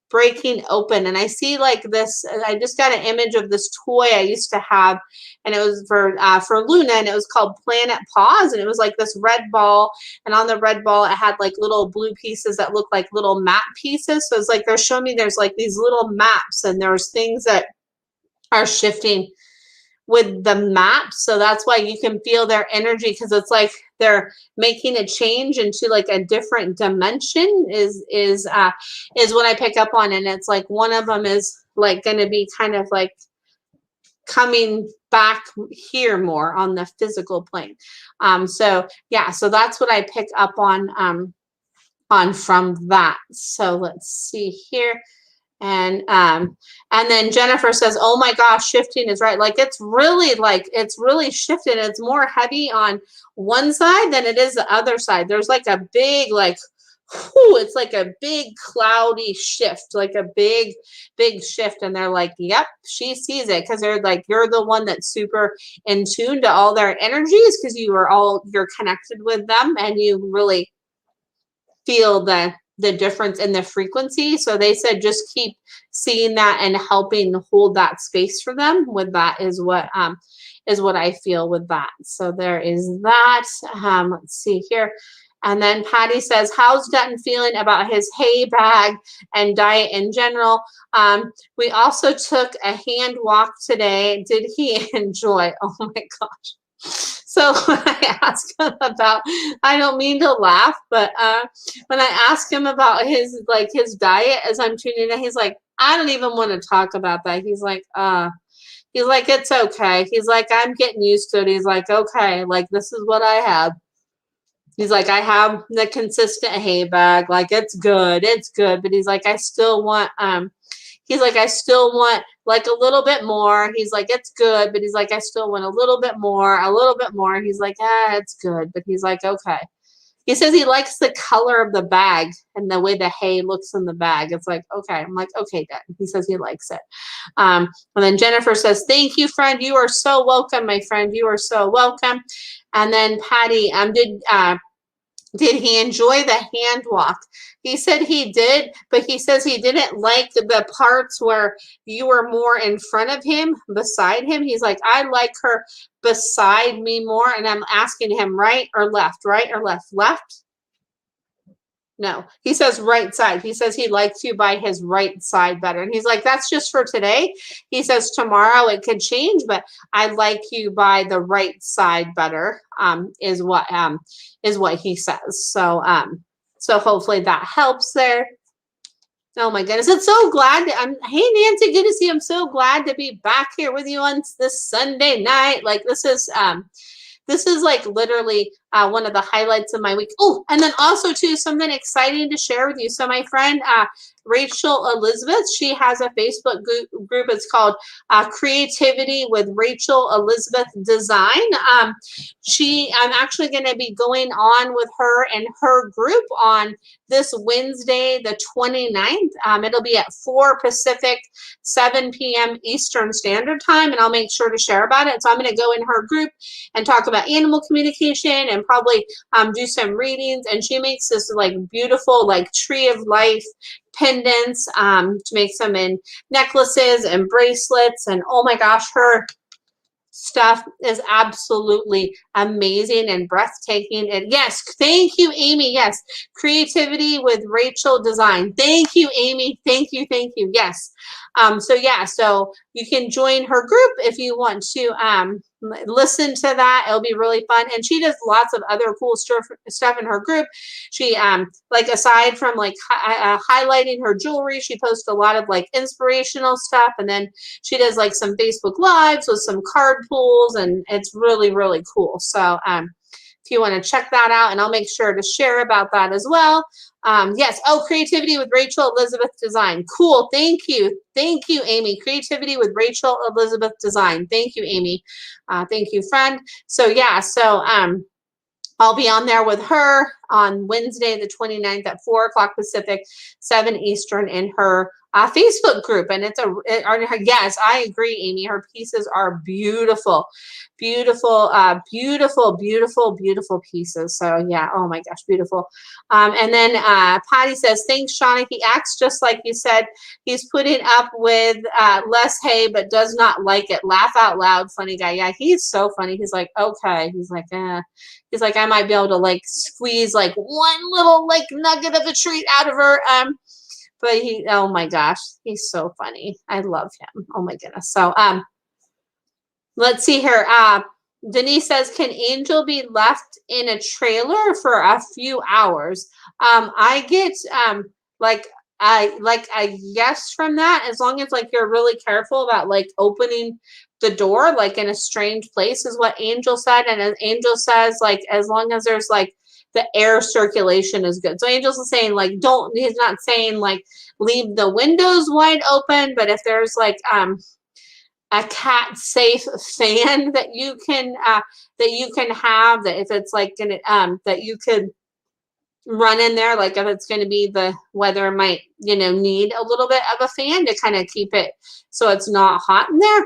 breaking open. And I see like this, I just got an image of this toy I used to have, and it was for Luna, and it was called Planet Paws, and it was like this red ball, and on the red ball it had like little blue pieces that look like little map pieces. So it's like they're showing me there's like these little maps, and there's things that are shifting with the map. So that's why you can feel their energy, because it's like they're making a change into like a different dimension is what I pick up on. And it's like one of them is like going to be kind of like coming back here more on the physical plane. So yeah, so that's what I pick up on from that. So let's see here. And then Jennifer says, oh my gosh, shifting is right. Like it's really shifted. It's more heavy on one side than it is the other side. There's like a big, like, whew, it's like a big cloudy shift, like a big shift. And they're like, yep, she sees it, because they're like, you're the one that's super in tune to all their energies, because you're connected with them, and you really feel the difference in the frequency. So they said just keep seeing that and helping hold that space for them with that is what I feel with that. So there is that. Let's see here. And then Patty says, how's Dutton feeling about his hay bag and diet in general? We also took a hand walk today. Did he enjoy? Oh my gosh. So when I asked him about, I don't mean to laugh, but when I asked him about his diet as I'm tuning in, he's like, I don't even want to talk about that. He's like, it's okay. He's like, I'm getting used to it. He's like, okay, like this is what I have. He's like, I have the consistent hay bag. Like it's good. But he's like, I still want, like a little bit more. He's like, it's good. But he's like, I still want a little bit more. He's like, it's good. But he's like, okay. He says he likes the color of the bag and the way the hay looks in the bag. It's like, okay. I'm like, okay, Dad. He says he likes it. And then Jennifer says, thank you, friend. You are so welcome, my friend. You are so welcome. And then Patty, did he enjoy the hand walk? He said he did, but he says he didn't like the parts where you were more in front of him, beside him. He's like, I like her beside me more. And I'm asking him right or left, left. No, he says right side. He says he likes you by his right side better. And he's like, that's just for today. He says tomorrow it could change, but I like you by the right side better, is what he says. So so hopefully that helps there. Oh my goodness. It's so glad hey Nancy, good to see you. I'm so glad to be back here with you on this Sunday night. Like this is like literally one of the highlights of my week. Oh, and then also too, something exciting to share with you. So my friend Rachel Elizabeth, she has a Facebook group. It's called Creativity with Rachel Elizabeth Design. I'm actually going to be going on with her and her group on this Wednesday, the 29th. It'll be at 4 Pacific, 7 p.m. Eastern Standard Time, and I'll make sure to share about it. So I'm going to go in her group and talk about animal communication and probably do some readings. And she makes this like beautiful like tree of life pendants to make some in necklaces and bracelets. And oh my gosh, her stuff is absolutely amazing and breathtaking. And yes, thank you, Amy. Yes, Creativity with Rachel Design. Thank you, Amy. Thank you. Yes. So yeah, so you can join her group if you want to listen to that. It'll be really fun. And she does lots of other cool stuff in her group. She like aside from like highlighting her jewelry, she posts a lot of like inspirational stuff, and then she does like some Facebook Lives with some card pulls, and it's really, really cool. So if you want to check that out, and I'll make sure to share about that as well. Yes. Oh, Creativity with Rachel Elizabeth Design. Cool. Thank you, Amy. Creativity with Rachel Elizabeth Design. Thank you, Amy. Thank you, friend. So yeah. So I'll be on there with her on Wednesday, the 29th at 4 o'clock Pacific, 7 Eastern in her Facebook group. And yes, I agree, Amy. Her pieces are beautiful, beautiful pieces. So yeah, oh my gosh, beautiful. And then Patty says, thanks, Shauna. He acts just like you said. He's putting up with less hay, but does not like it. Laugh out loud, funny guy. Yeah, he's so funny. He's like, okay. He's like, I might be able to like squeeze like one little like nugget of a treat out of her. But oh my gosh, he's so funny. I love him. Oh my goodness. So Let's see here. Denise says, can Angel be left in a trailer for a few hours? I get like I yes from that, as long as like you're really careful about like opening the door like in a strange place, is what Angel said. And as Angel says, like as long as there's like the air circulation is good. So Angel's saying like don't, he's not saying like leave the windows wide open, but if there's like a cat safe fan that you can have, that if it's like gonna that you could run in there, like if it's going to be the weather might need a little bit of a fan to kind of keep it so it's not hot in there.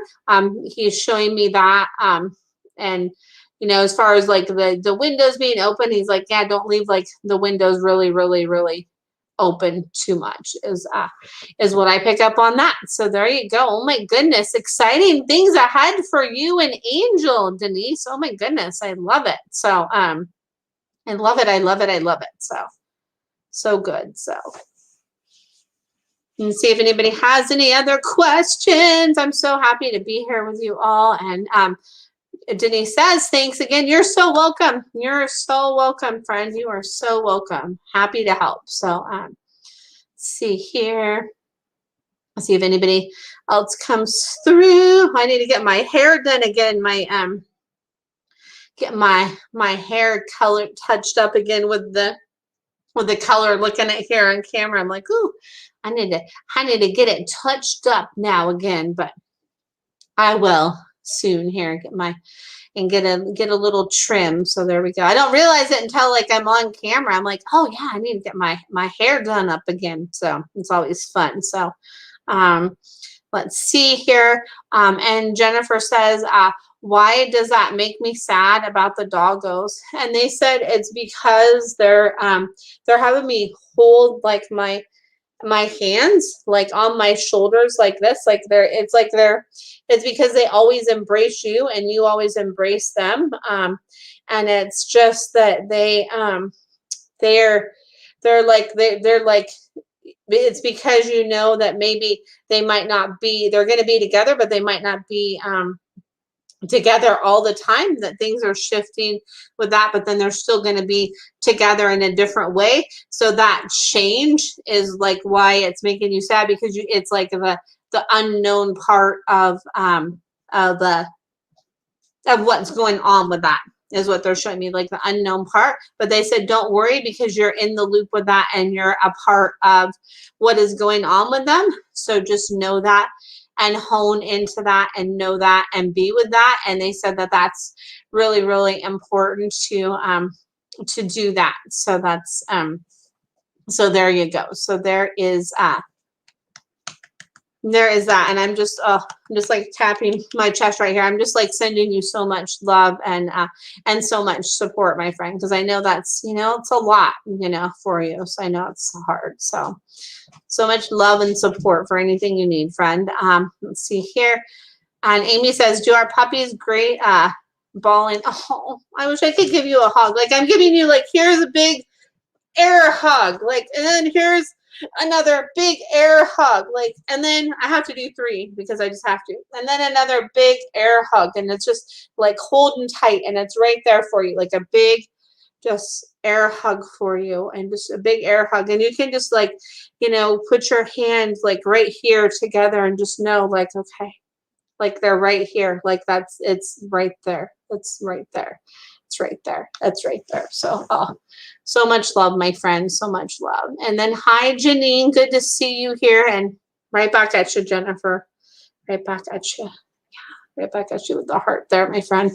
He's showing me that and as far as like the windows being open, he's like, yeah, don't leave like the windows really open too much, is what I pick up on that. So there you go. Oh my goodness, exciting things ahead for you and Angel, Denise. Oh my goodness, I love it. So I love it. I love it. I love it. So good. So and see if anybody has any other questions. I'm so happy to be here with you all. And Denise says, thanks again. You're so welcome. You're so welcome, friend. You are so welcome. Happy to help. So let's see here. Let's see if anybody else comes through. I need to get my hair done again. Get my hair color touched up again with the color. Looking at here on camera, I'm like, ooh, I need to get it touched up now again, but I will soon here. Get a little trim. So there we go. I don't realize it until like I'm on camera. I'm like, oh yeah, I need to get my hair done up again. So it's always fun. So let's see here. And Jennifer says, why does that make me sad about the doggos? And they said it's because they're having me hold like my hands like on my shoulders like this, like it's because they always embrace you and you always embrace them, and it's just that they're like it's because that maybe they might not be, they're going to be together, but they might not be together all the time, that things are shifting with that, but then they're still going to be together in a different way. So that change is like why it's making you sad, because it's like the unknown part of what's going on with that is what they're showing me, like the unknown part. But they said don't worry, because you're in the loop with that and you're a part of what is going on with them. So just know that and hone into that and know that and be with that. And they said that that's really important to do that. So that's so there you go. So there is that. And I'm just like tapping my chest right here. I'm just like sending you so much love and so much support, my friend, because I know that's it's a lot for you. So I know it's hard. So much love and support for anything you need, friend. Let's see here. And Amy says, do our puppies great bawling? Oh, I wish I could give you a hug. Like I'm giving you, like, here's a big air hug, like, and then here's another big air hug, like, and then I have to do 3 because I just have to, and then another big air hug, and it's just like holding tight, and it's right there for you, like a big just air hug for you, and just a big air hug. And you can just like put your hands like right here together and just know, like, okay, like they're right here, like it's right there, it's right there, it's right there, that's right there. So so much love, my friend, so much love. And then hi Janine, good to see you here, and right back at you, Jennifer, right back at you. Right back at you with the heart there, my friend.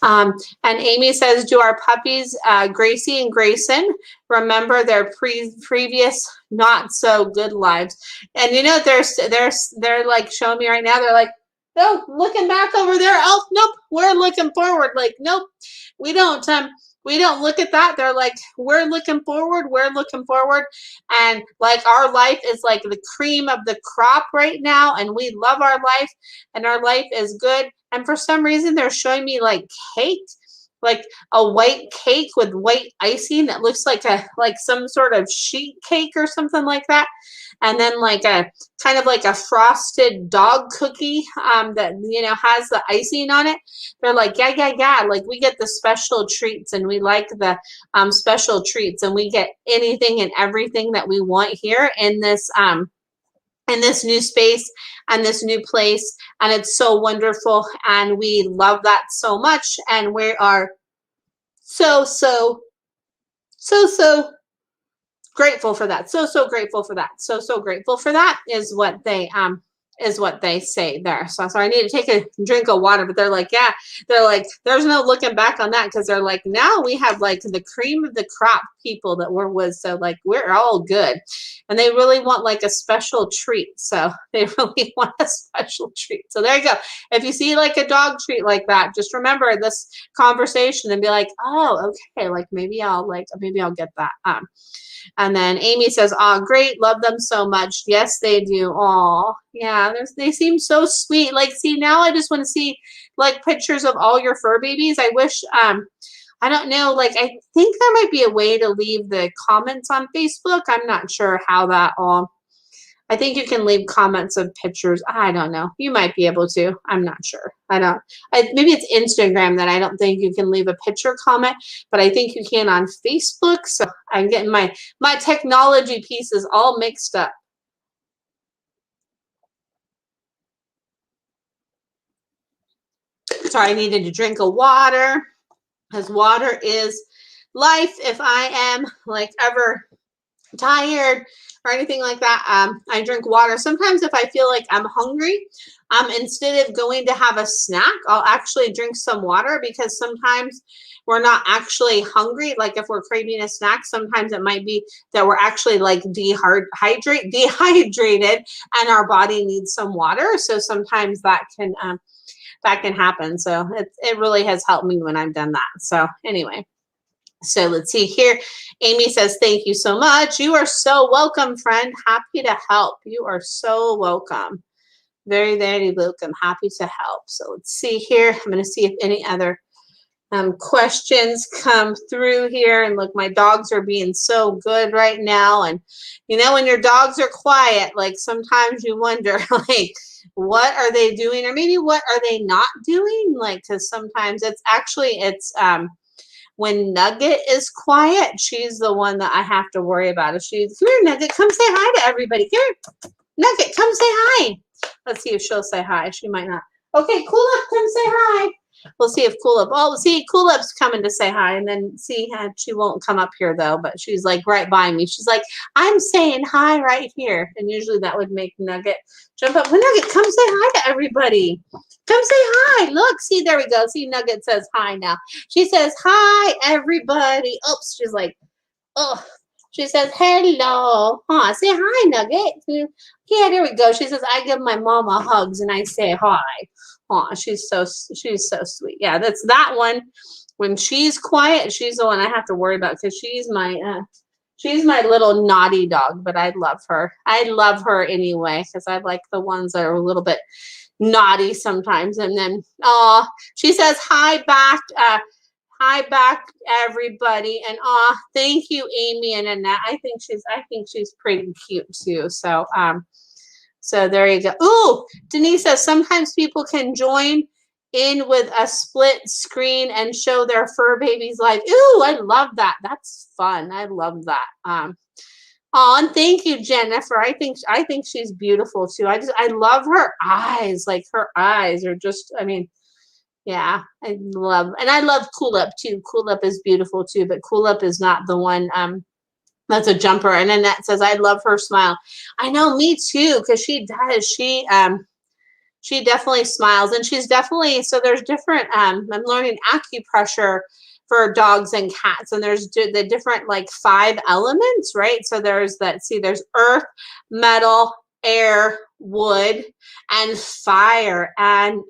And Amy says, do our puppies, Gracie and Grayson, remember their previous not so good lives? And they're like showing me right now, they're like, no, looking back over there. Oh, nope, we're looking forward. Like, nope, we don't look at that. They're like, we're looking forward. And like our life is like the cream of the crop right now. And we love our life, and our life is good. And for some reason, they're showing me like cake. like a white cake with white icing that looks like some sort of sheet cake or something like that. And then like a kind of like a frosted dog cookie that has the icing on it. They're like, yeah, like we get the special treats, and we like the special treats, and we get anything and everything that we want here in this new space and this new place, and it's so wonderful, and we love that so much, and we are so grateful for that. So grateful for that. So grateful for that is what they say there. So I need to take a drink of water, but they're like, yeah, they're like, there's no looking back on that, because they're like, now we have like the cream of the crop people that we're with, so like we're all good. And they really want like a special treat. So they really want a special treat. So there you go. If you see like a dog treat like that, just remember this conversation and be like, oh, okay, like maybe I'll get that. And then Amy says, "Oh, great, love them so much." Yes, they do. Oh, yeah, they seem so sweet. Like, see, now I just want to see like pictures of all your fur babies. I wish, I don't know, like I think there might be a way to leave the comments on Facebook. I'm not sure how that all. I think you can leave comments of pictures. I don't know. You might be able to. I'm not sure. Maybe it's Instagram that I don't think you can leave a picture comment, but I think you can on Facebook. So I'm getting my technology pieces all mixed up. Sorry, I needed to drink of water, because water is life. If I am like ever tired or anything like that, I drink water. Sometimes if I feel like I'm hungry, instead of going to have a snack, I'll actually drink some water, because sometimes we're not actually hungry. Like if we're craving a snack, sometimes it might be that we're actually like dehydrated and our body needs some water. So sometimes that can happen. So it really has helped me when I've done that. So anyway. So let's see here. Amy says, "Thank you so much." You are so welcome, friend. Happy to help. You are so welcome. Very, very welcome. Happy to help. So let's see here. I'm going to see if any other questions come through here. And look, my dogs are being so good right now. And when your dogs are quiet, like sometimes you wonder, like, what are they doing? Or maybe what are they not doing? Like, because sometimes it's when Nugget is quiet, she's the one that I have to worry about. If she's, come here, Nugget, come say hi to everybody. Come here, Nugget, come say hi. Let's see if she'll say hi. She might not. Okay, Cool Up, come say hi. We'll see if Cool Up. Oh, see, Cool Up's coming to say hi, and then see, she won't come up here though. But she's like right by me. She's like, I'm saying hi right here, and usually that would make Nugget jump up. Well, Nugget, come say hi to everybody. Come say hi. Look, see, there we go. See, Nugget says hi now. She says hi, everybody. Oops, she's like, oh. She says, hello. Say hi, Nugget. Yeah, there we go. She says, I give my mama hugs and I say hi. She's so sweet. Yeah, that's that one. When she's quiet, she's the one I have to worry about, because she's my little naughty dog, but I love her. I love her anyway, because I like the ones that are a little bit naughty sometimes. And then, she says hi back. Hi back, everybody, and thank you, Amy and Annette. I think she's pretty cute too. So so there you go. Ooh, Denise says sometimes people can join in with a split screen and show their fur babies live. Ooh, I love that. That's fun. I love that. And thank you, Jennifer. I think she's beautiful too. I love her eyes. Like her eyes are just, I mean. Yeah, I love Cool Up too. Cool Up is beautiful too, but Cool Up is not the one that's a jumper. And Annette says, I love her smile. I know, me too, because she does. She definitely smiles, and she's definitely, so there's different, I'm learning acupressure for dogs and cats, and there's the different like 5 elements, right? So there's there's earth, metal, air, wood, and fire. And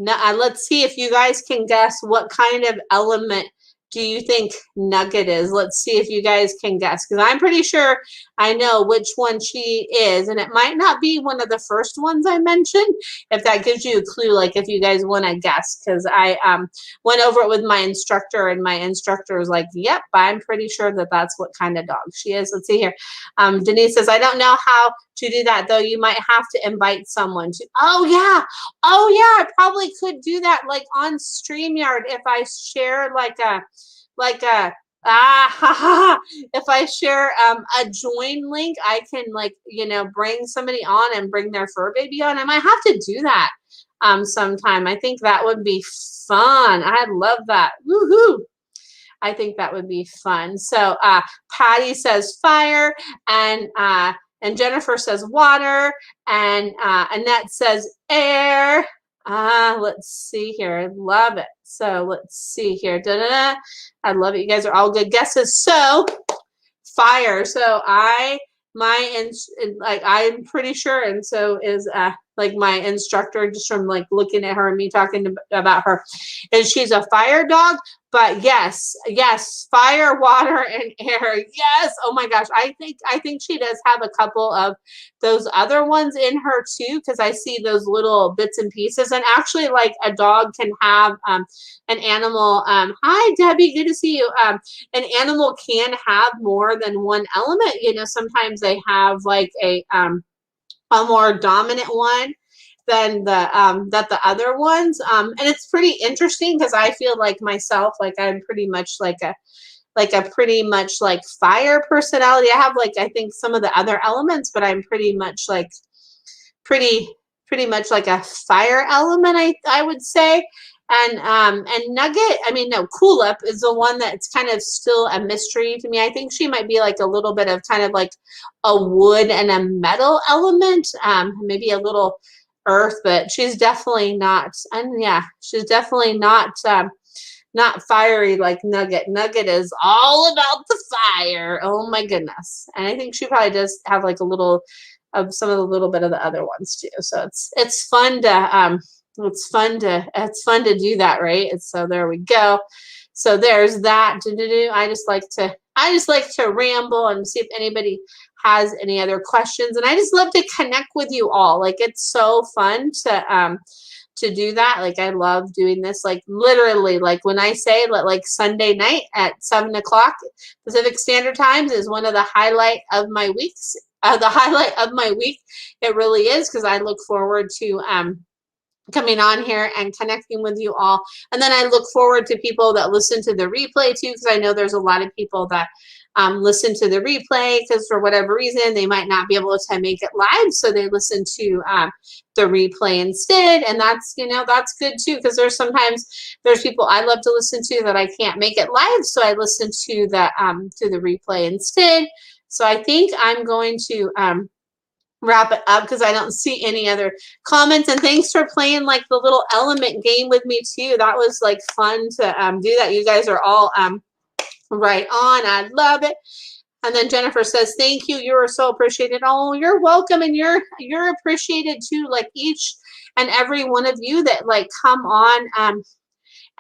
let's see if you guys can guess what kind of element do you think Nugget is? Let's see if you guys can guess, because I'm pretty sure I know which one she is, and it might not be one of the first ones I mentioned, if that gives you a clue, like if you guys want to guess, because I went over it with my instructor, and my instructor was like, yep, I'm pretty sure that that's what kind of dog she is. Let's see here. Denise says, I don't know how to do that, though. You might have to invite someone to. Oh, yeah. Oh, yeah. I probably could do that, like on StreamYard, if I share if I share a join link, I can, like, you know, bring somebody on and bring their fur baby on. I might have to do that sometime. I think that would be fun. I'd love that. Woohoo! I think that would be fun. So Patty says fire, and Jennifer says water, and Annette says air. Let's see here. I love it. So let's see here. Da-da-da. I love it. You guys are all good guesses. So fire. So I'm pretty sure, and so is like my instructor, just from like looking at her and me talking about her, is she's a fire dog. But yes, fire, water, and air. Yes. Oh my gosh. I think she does have a couple of those other ones in her too, because I see those little bits and pieces. And actually, like, a dog can have an animal. Hi, Debbie. Good to see you. An animal can have more than one element. You know, sometimes they have like a more dominant one than the other ones, and it's pretty interesting, because I feel like myself, like, I'm pretty much like a pretty much like fire personality. I have, like, I think some of the other elements, but I'm pretty much like pretty much like a fire element, I would say. And Nugget, I mean, no, Coolip is the one that's kind of still a mystery to me. I think she might be like a little bit of kind of like a wood and a metal element, maybe a little earth, but she's definitely not. And yeah, she's definitely not fiery like Nugget. Nugget is all about the fire. Oh my goodness. And I think she probably does have like a little of some of the little bit of the other ones too. So it's fun to do that, right? And so there we go. So there's that. I just like to ramble and see if anybody has any other questions. And I just love to connect with you all. Like, it's so fun to do that. Like, I love doing this. Like, literally, like, when I say like Sunday night at 7:00 Pacific Standard Times is one of the highlight of my weeks. The highlight of my week. It really is, because I look forward to coming on here and connecting with you all. And then I look forward to people that listen to the replay too, because I know there's a lot of people that listen to the replay, because for whatever reason they might not be able to make it live, so they listen to the replay instead. And that's, you know, that's good too, because there's people I love to listen to that I can't make it live, so I listen to the replay instead. So I think I'm going to wrap it up, because I don't see any other comments. And thanks for playing like the little element game with me too. That was like fun to do that. You guys are all right on. I love it. And then Jennifer says, thank you. You are so appreciated. Oh, you're welcome. And you're appreciated too. Like, each and every one of you that like come on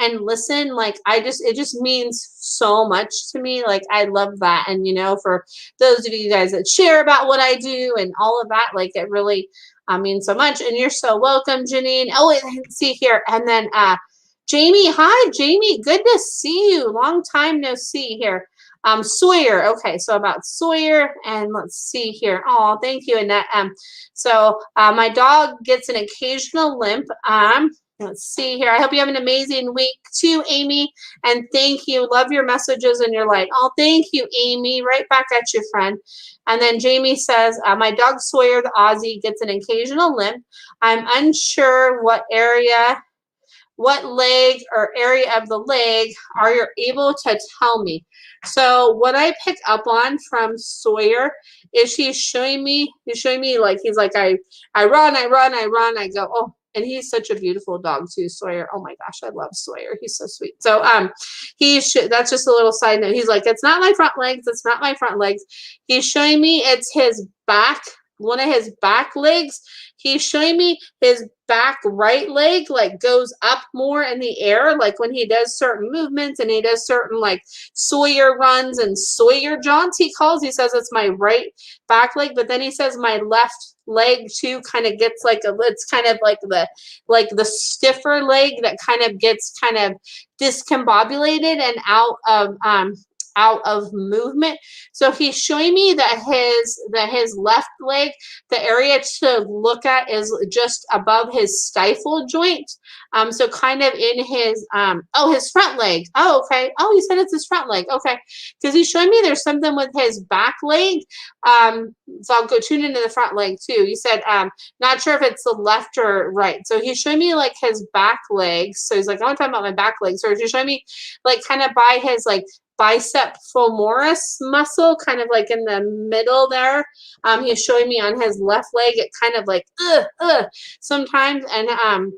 and listen. Like, it just means so much to me. Like, I love that. And, you know, for those of you guys that share about what I do and all of that, like, it really means so much. And you're so welcome, Janine. Oh, wait, let's see here. And then Jamie. Hi, Jamie. Good to see you. Long time no see here. Sawyer. Okay, so about Sawyer, and let's see here. Oh, thank you, Annette. So my dog gets an occasional limp. Let's see here. I hope you have an amazing week too, Amy. And thank you. Love your messages and your light. Oh, thank you, Amy. Right back at you, friend. And then Jamie says, my dog Sawyer, the Aussie, gets an occasional limp. I'm unsure what leg or area of the leg. Are you able to tell me? So what I pick up on from Sawyer is he's showing me like, he's like, I run, I go, oh. And he's such a beautiful dog too, Sawyer. Oh my gosh, I love Sawyer. He's so sweet. So that's just a little side note. He's like, it's not my front legs. It's not my front legs. He's showing me it's his back one of his back legs. He's showing me his back right leg like goes up more in the air, like when he does certain movements and he does certain like Sawyer runs and Sawyer jaunts, he says it's my right back leg, but then he says my left leg too kind of gets like it's kind of like the stiffer leg that kind of gets kind of discombobulated and out of movement. So he's showing me that his left leg, the area to look at is just above his stifle joint. So kind of in his his front leg. Oh, okay. Oh, he said it's his front leg. Okay. Because he's showing me there's something with his back leg. So I'll go tune into the front leg too. He said, not sure if it's the left or right. So he's showing me like his back legs. So he's like, I want to talk about my back legs. So he's showing me like kind of by his like bicep femoris muscle, kind of like in the middle there. He's showing me on his left leg, it kind of like sometimes, and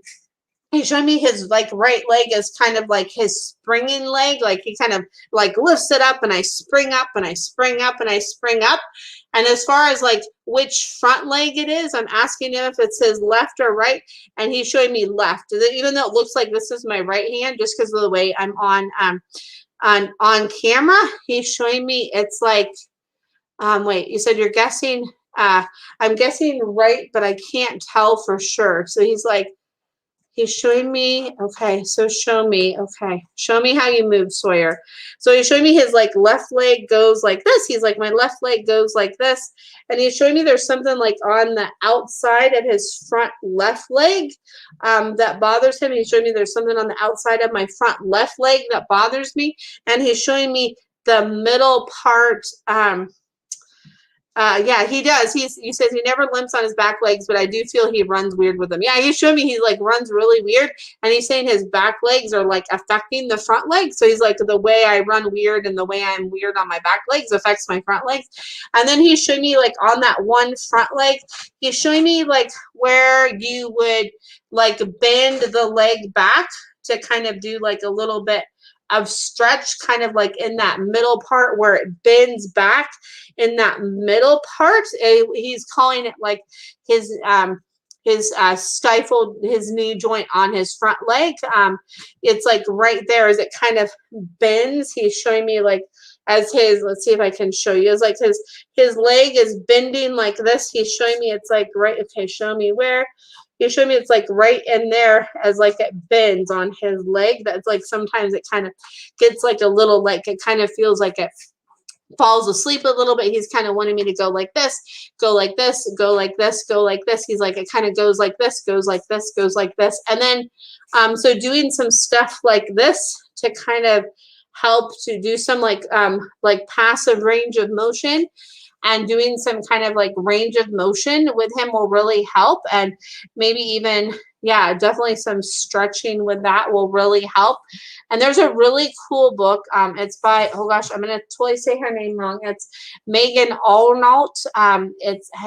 he's showing me his like right leg is kind of like his springing leg, like he kind of like lifts it up and I spring up and I spring up and I spring up. And as far as like which front leg it is, I'm asking him if it's his left or right, and he's showing me left. Even though it looks like this is my right hand, just because of the way I'm on camera, he's showing me it's like, wait, you said you're guessing, I'm guessing right, but I can't tell for sure. So he's like, he's showing me, okay, so show me how you move, Sawyer. So he's showing me his like left leg goes like this. He's like, my left leg goes like this. And he's showing me there's something like on the outside of his front left leg that bothers him. He's showing me there's something on the outside of my front left leg that bothers me. And he's showing me the middle part, yeah, he does. He says he never limps on his back legs, but I do feel he runs weird with them. Yeah, he's showing me he like runs really weird, and he's saying his back legs are like affecting the front legs. So he's like, the way I run weird and the way I'm weird on my back legs affects my front legs. And then he's showing me like on that one front leg, he's showing me like where you would like bend the leg back to kind of do like a little bit of stretch, kind of like in that middle part where it bends back in that middle part. He's calling it like his stifled, his knee joint on his front leg. It's like right there as it kind of bends. He's showing me like as his, let's see if I can show you, it's like his leg is bending like this. He's showing me it's like right, okay, show me where. You showed me it's like right in there as like it bends on his leg. That's like sometimes it kind of gets like a little, like it kind of feels like it falls asleep a little bit. He's kind of wanting me to go like this, go like this, go like this, go like this. He's like, it kind of goes like this, goes like this, goes like this. And then, so doing some stuff like this to kind of help to do some like passive range of motion, and doing some kind of like range of motion with him will really help. And maybe even, yeah, definitely some stretching with that will really help. And there's a really cool book. It's by, oh gosh, I'm going to totally say her name wrong. It's Megan Allnault. I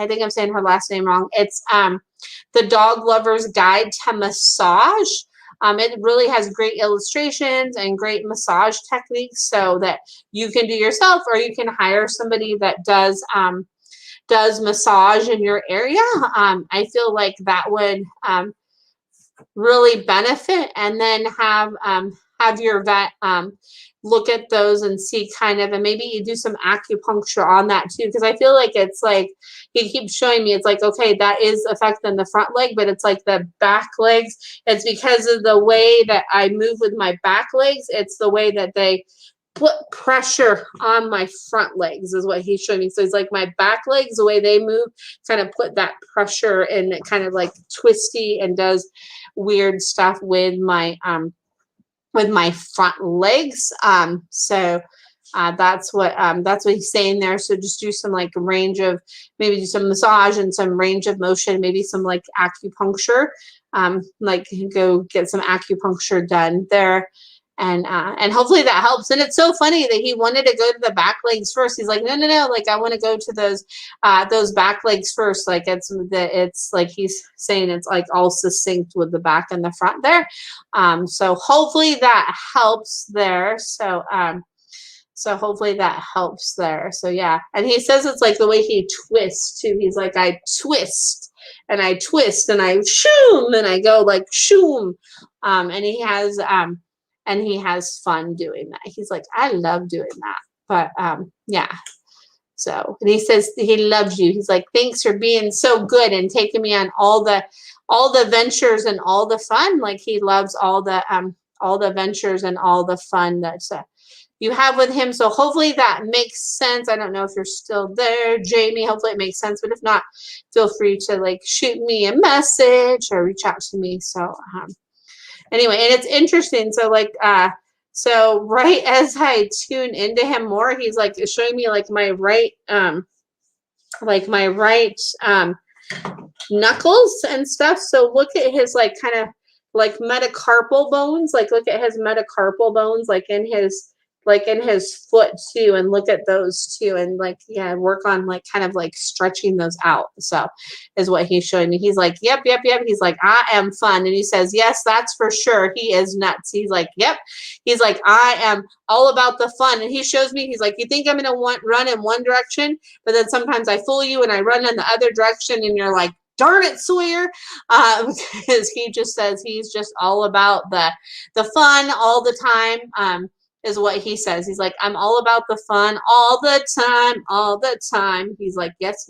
think I'm saying her last name wrong. It's The Dog Lover's Guide to Massage. It really has great illustrations and great massage techniques so that you can do yourself, or you can hire somebody that does massage in your area. I feel like that would really benefit. And then have your vet look at those and see kind of, and maybe you do some acupuncture on that too, because I feel like it's like he keeps showing me it's like, okay, that is affecting the front leg, but it's like the back legs, it's because of the way that I move with my back legs. It's the way that they put pressure on my front legs is what he's showing me. So it's like my back legs, the way they move, kind of put that pressure, and it kind of like twisty and does weird stuff with my front legs. So that's what he's saying there. So just do some like range of, maybe do some massage and some range of motion, maybe some like acupuncture, like go get some acupuncture done there. And hopefully that helps. And it's so funny that he wanted to go to the back legs first. He's like, no, like I want to go to those back legs first. Like it's like he's saying it's like all succinct with the back and the front there. So hopefully that helps there. So So hopefully that helps there. So yeah. And he says it's like the way he twists too. He's like, I twist and I twist and I shoom and I go like shoom. And he has fun doing that. He's like, I love doing that. But yeah. So, and he says he loves you. He's like, thanks for being so good and taking me on all the ventures and all the fun. Like he loves all the ventures and all the fun that you have with him. So hopefully that makes sense. I don't know if you're still there, Jamie. Hopefully it makes sense. But if not, feel free to like shoot me a message or reach out to me. So anyway, and it's interesting. So like so right as I tune into him more, he's like showing me like my right knuckles and stuff. So look at his like kind of like metacarpal bones. Like look at his metacarpal bones like in his foot too, and look at those too, and like yeah, work on like kind of like stretching those out. So is what he's showing me. He's like, yep. He's like, I am fun. And he says, yes, that's for sure. He is nuts. He's like, yep. He's like, I am all about the fun. And he shows me, he's like, you think I'm gonna run in one direction, but then sometimes I fool you and I run in the other direction, and you're like, darn it, Sawyer, because he just says he's just all about the fun all the time. Is what he says. He's like, I'm all about the fun all the time. He's like, yes,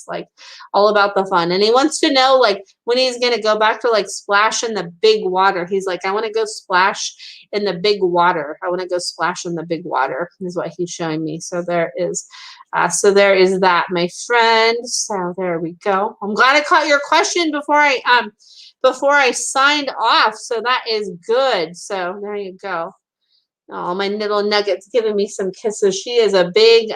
like all about the fun. And he wants to know like when he's going to go back to like splash in the big water. He's like, I want to go splash in the big water. I want to go splash in the big water is what he's showing me. So there is that, my friend. So there we go. I'm glad I caught your question before I signed off. So that is good. So there you go. Oh, my little Nugget's giving me some kisses. She is a big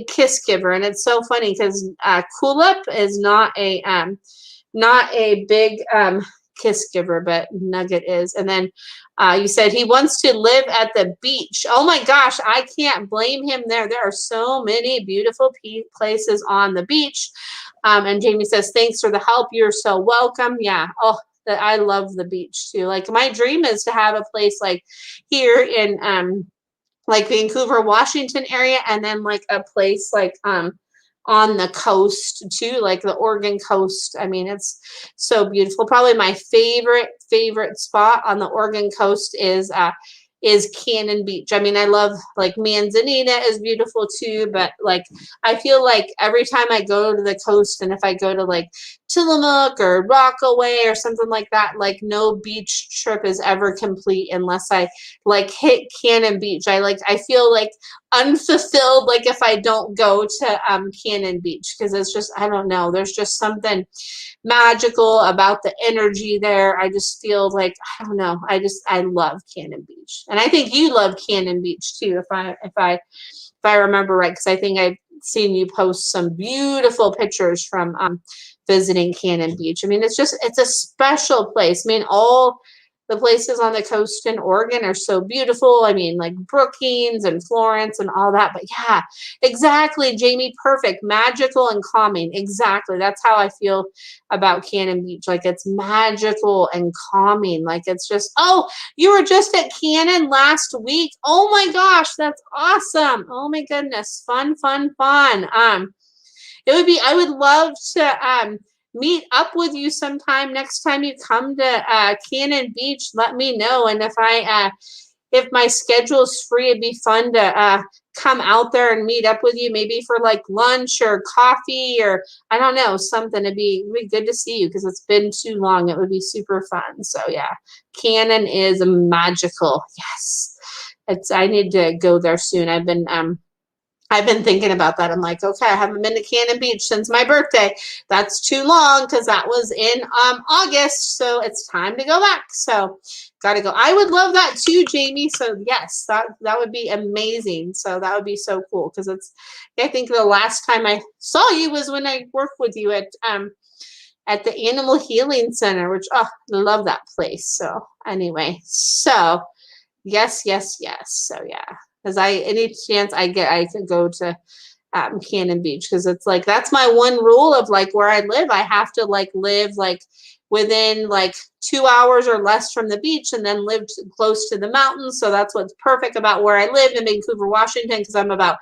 kiss giver, and it's so funny because Kulip is not a big kiss giver, but Nugget is. And then you said he wants to live at the beach. Oh my gosh, I can't blame him there. There are so many beautiful places on the beach. And Jamie says, thanks for the help. You're so welcome. Yeah. Oh, that I love the beach too. Like my dream is to have a place like here in like Vancouver, Washington area, and then like a place like on the coast too, like the Oregon coast. I mean, it's so beautiful. Probably my favorite spot on the Oregon coast is Cannon Beach. I mean, I love like Manzanita is beautiful too, but like I feel like every time I go to the coast, and if I go to like Tillamook or Rockaway or something like that, like no beach trip is ever complete unless I like hit Cannon Beach. I feel like unfulfilled like if I don't go to Cannon Beach, because it's just, I don't know, there's just something magical about the energy there. I just feel like, I don't know, I love Cannon Beach. And I think you love Cannon Beach too, if I remember right, because I think I've seen you post some beautiful pictures from visiting Cannon Beach. I mean, it's a special place. I mean, all the places on the coast in Oregon are so beautiful. I mean, like Brookings and Florence and all that. But yeah, exactly, Jamie, perfect. Magical and calming. Exactly. That's how I feel about Cannon Beach. Like it's magical and calming. Like it's just, oh, you were just at Cannon last week. Oh my gosh, that's awesome. Oh my goodness. Fun. I would love to meet up with you sometime next time you come to Cannon Beach. Let me know, and if my schedule's free, it'd be fun to come out there and meet up with you, maybe for like lunch or coffee or I don't know, something. It'd be good to see you because it's been too long. It would be super fun. So yeah, Cannon is magical. Yes, I need to go there soon. I've been thinking about that. I'm like, okay, I haven't been to Cannon Beach since my birthday. That's too long because that was in August. So it's time to go back. So got to go. I would love that too, Jamie. So yes, that would be amazing. So that would be so cool because I think the last time I saw you was when I worked with you at the Animal Healing Center, which, I love that place. So anyway, so yes. So yeah. Because any chance I get, I could go to Cannon Beach because it's like that's my one rule of like where I live. I have to like live like within like 2 hours or less from the beach and then lived close to the mountains. So that's what's perfect about where I live in Vancouver, Washington, because I'm about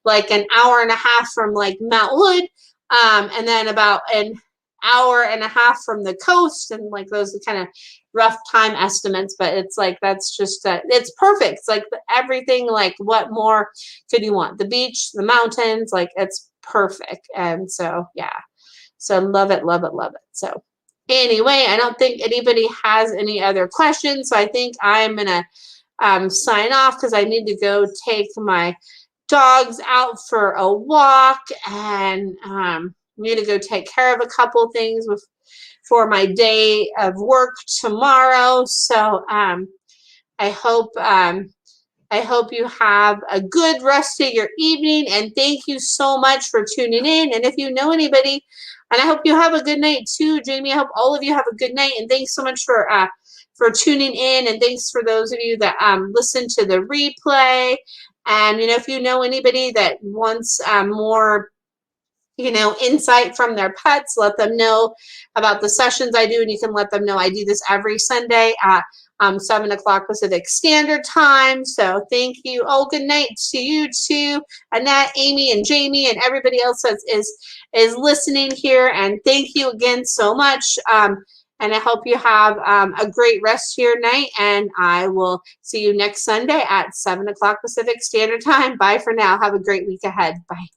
like an hour and a half from like Mount Hood, and then about an hour and a half from the coast, and like those are kind of rough time estimates, but it's like that's just it's perfect. It's like everything, like what more could you want? The beach, the mountains, like it's perfect. And so yeah, so love it, love it, love it. So anyway, I don't think anybody has any other questions, so I think I'm gonna sign off because I need to go take my dogs out for a walk, and need to go take care of a couple things for my day of work tomorrow. So I hope you have a good rest of your evening, and thank you so much for tuning in. And if you know anybody, and I hope you have a good night too, Jamie. I hope all of you have a good night, and thanks so much for tuning in, and thanks for those of you that listen to the replay. And if you know anybody that wants more insight from their pets, let them know about the sessions I do, and you can let them know I do this every Sunday at 7 o'clock Pacific Standard Time. So thank you. Oh, good night to you too, Annette, Amy, and Jamie, and everybody else that is listening here. And thank you again so much. And I hope you have a great rest of your night. And I will see you next Sunday at 7 o'clock Pacific Standard Time. Bye for now. Have a great week ahead. Bye.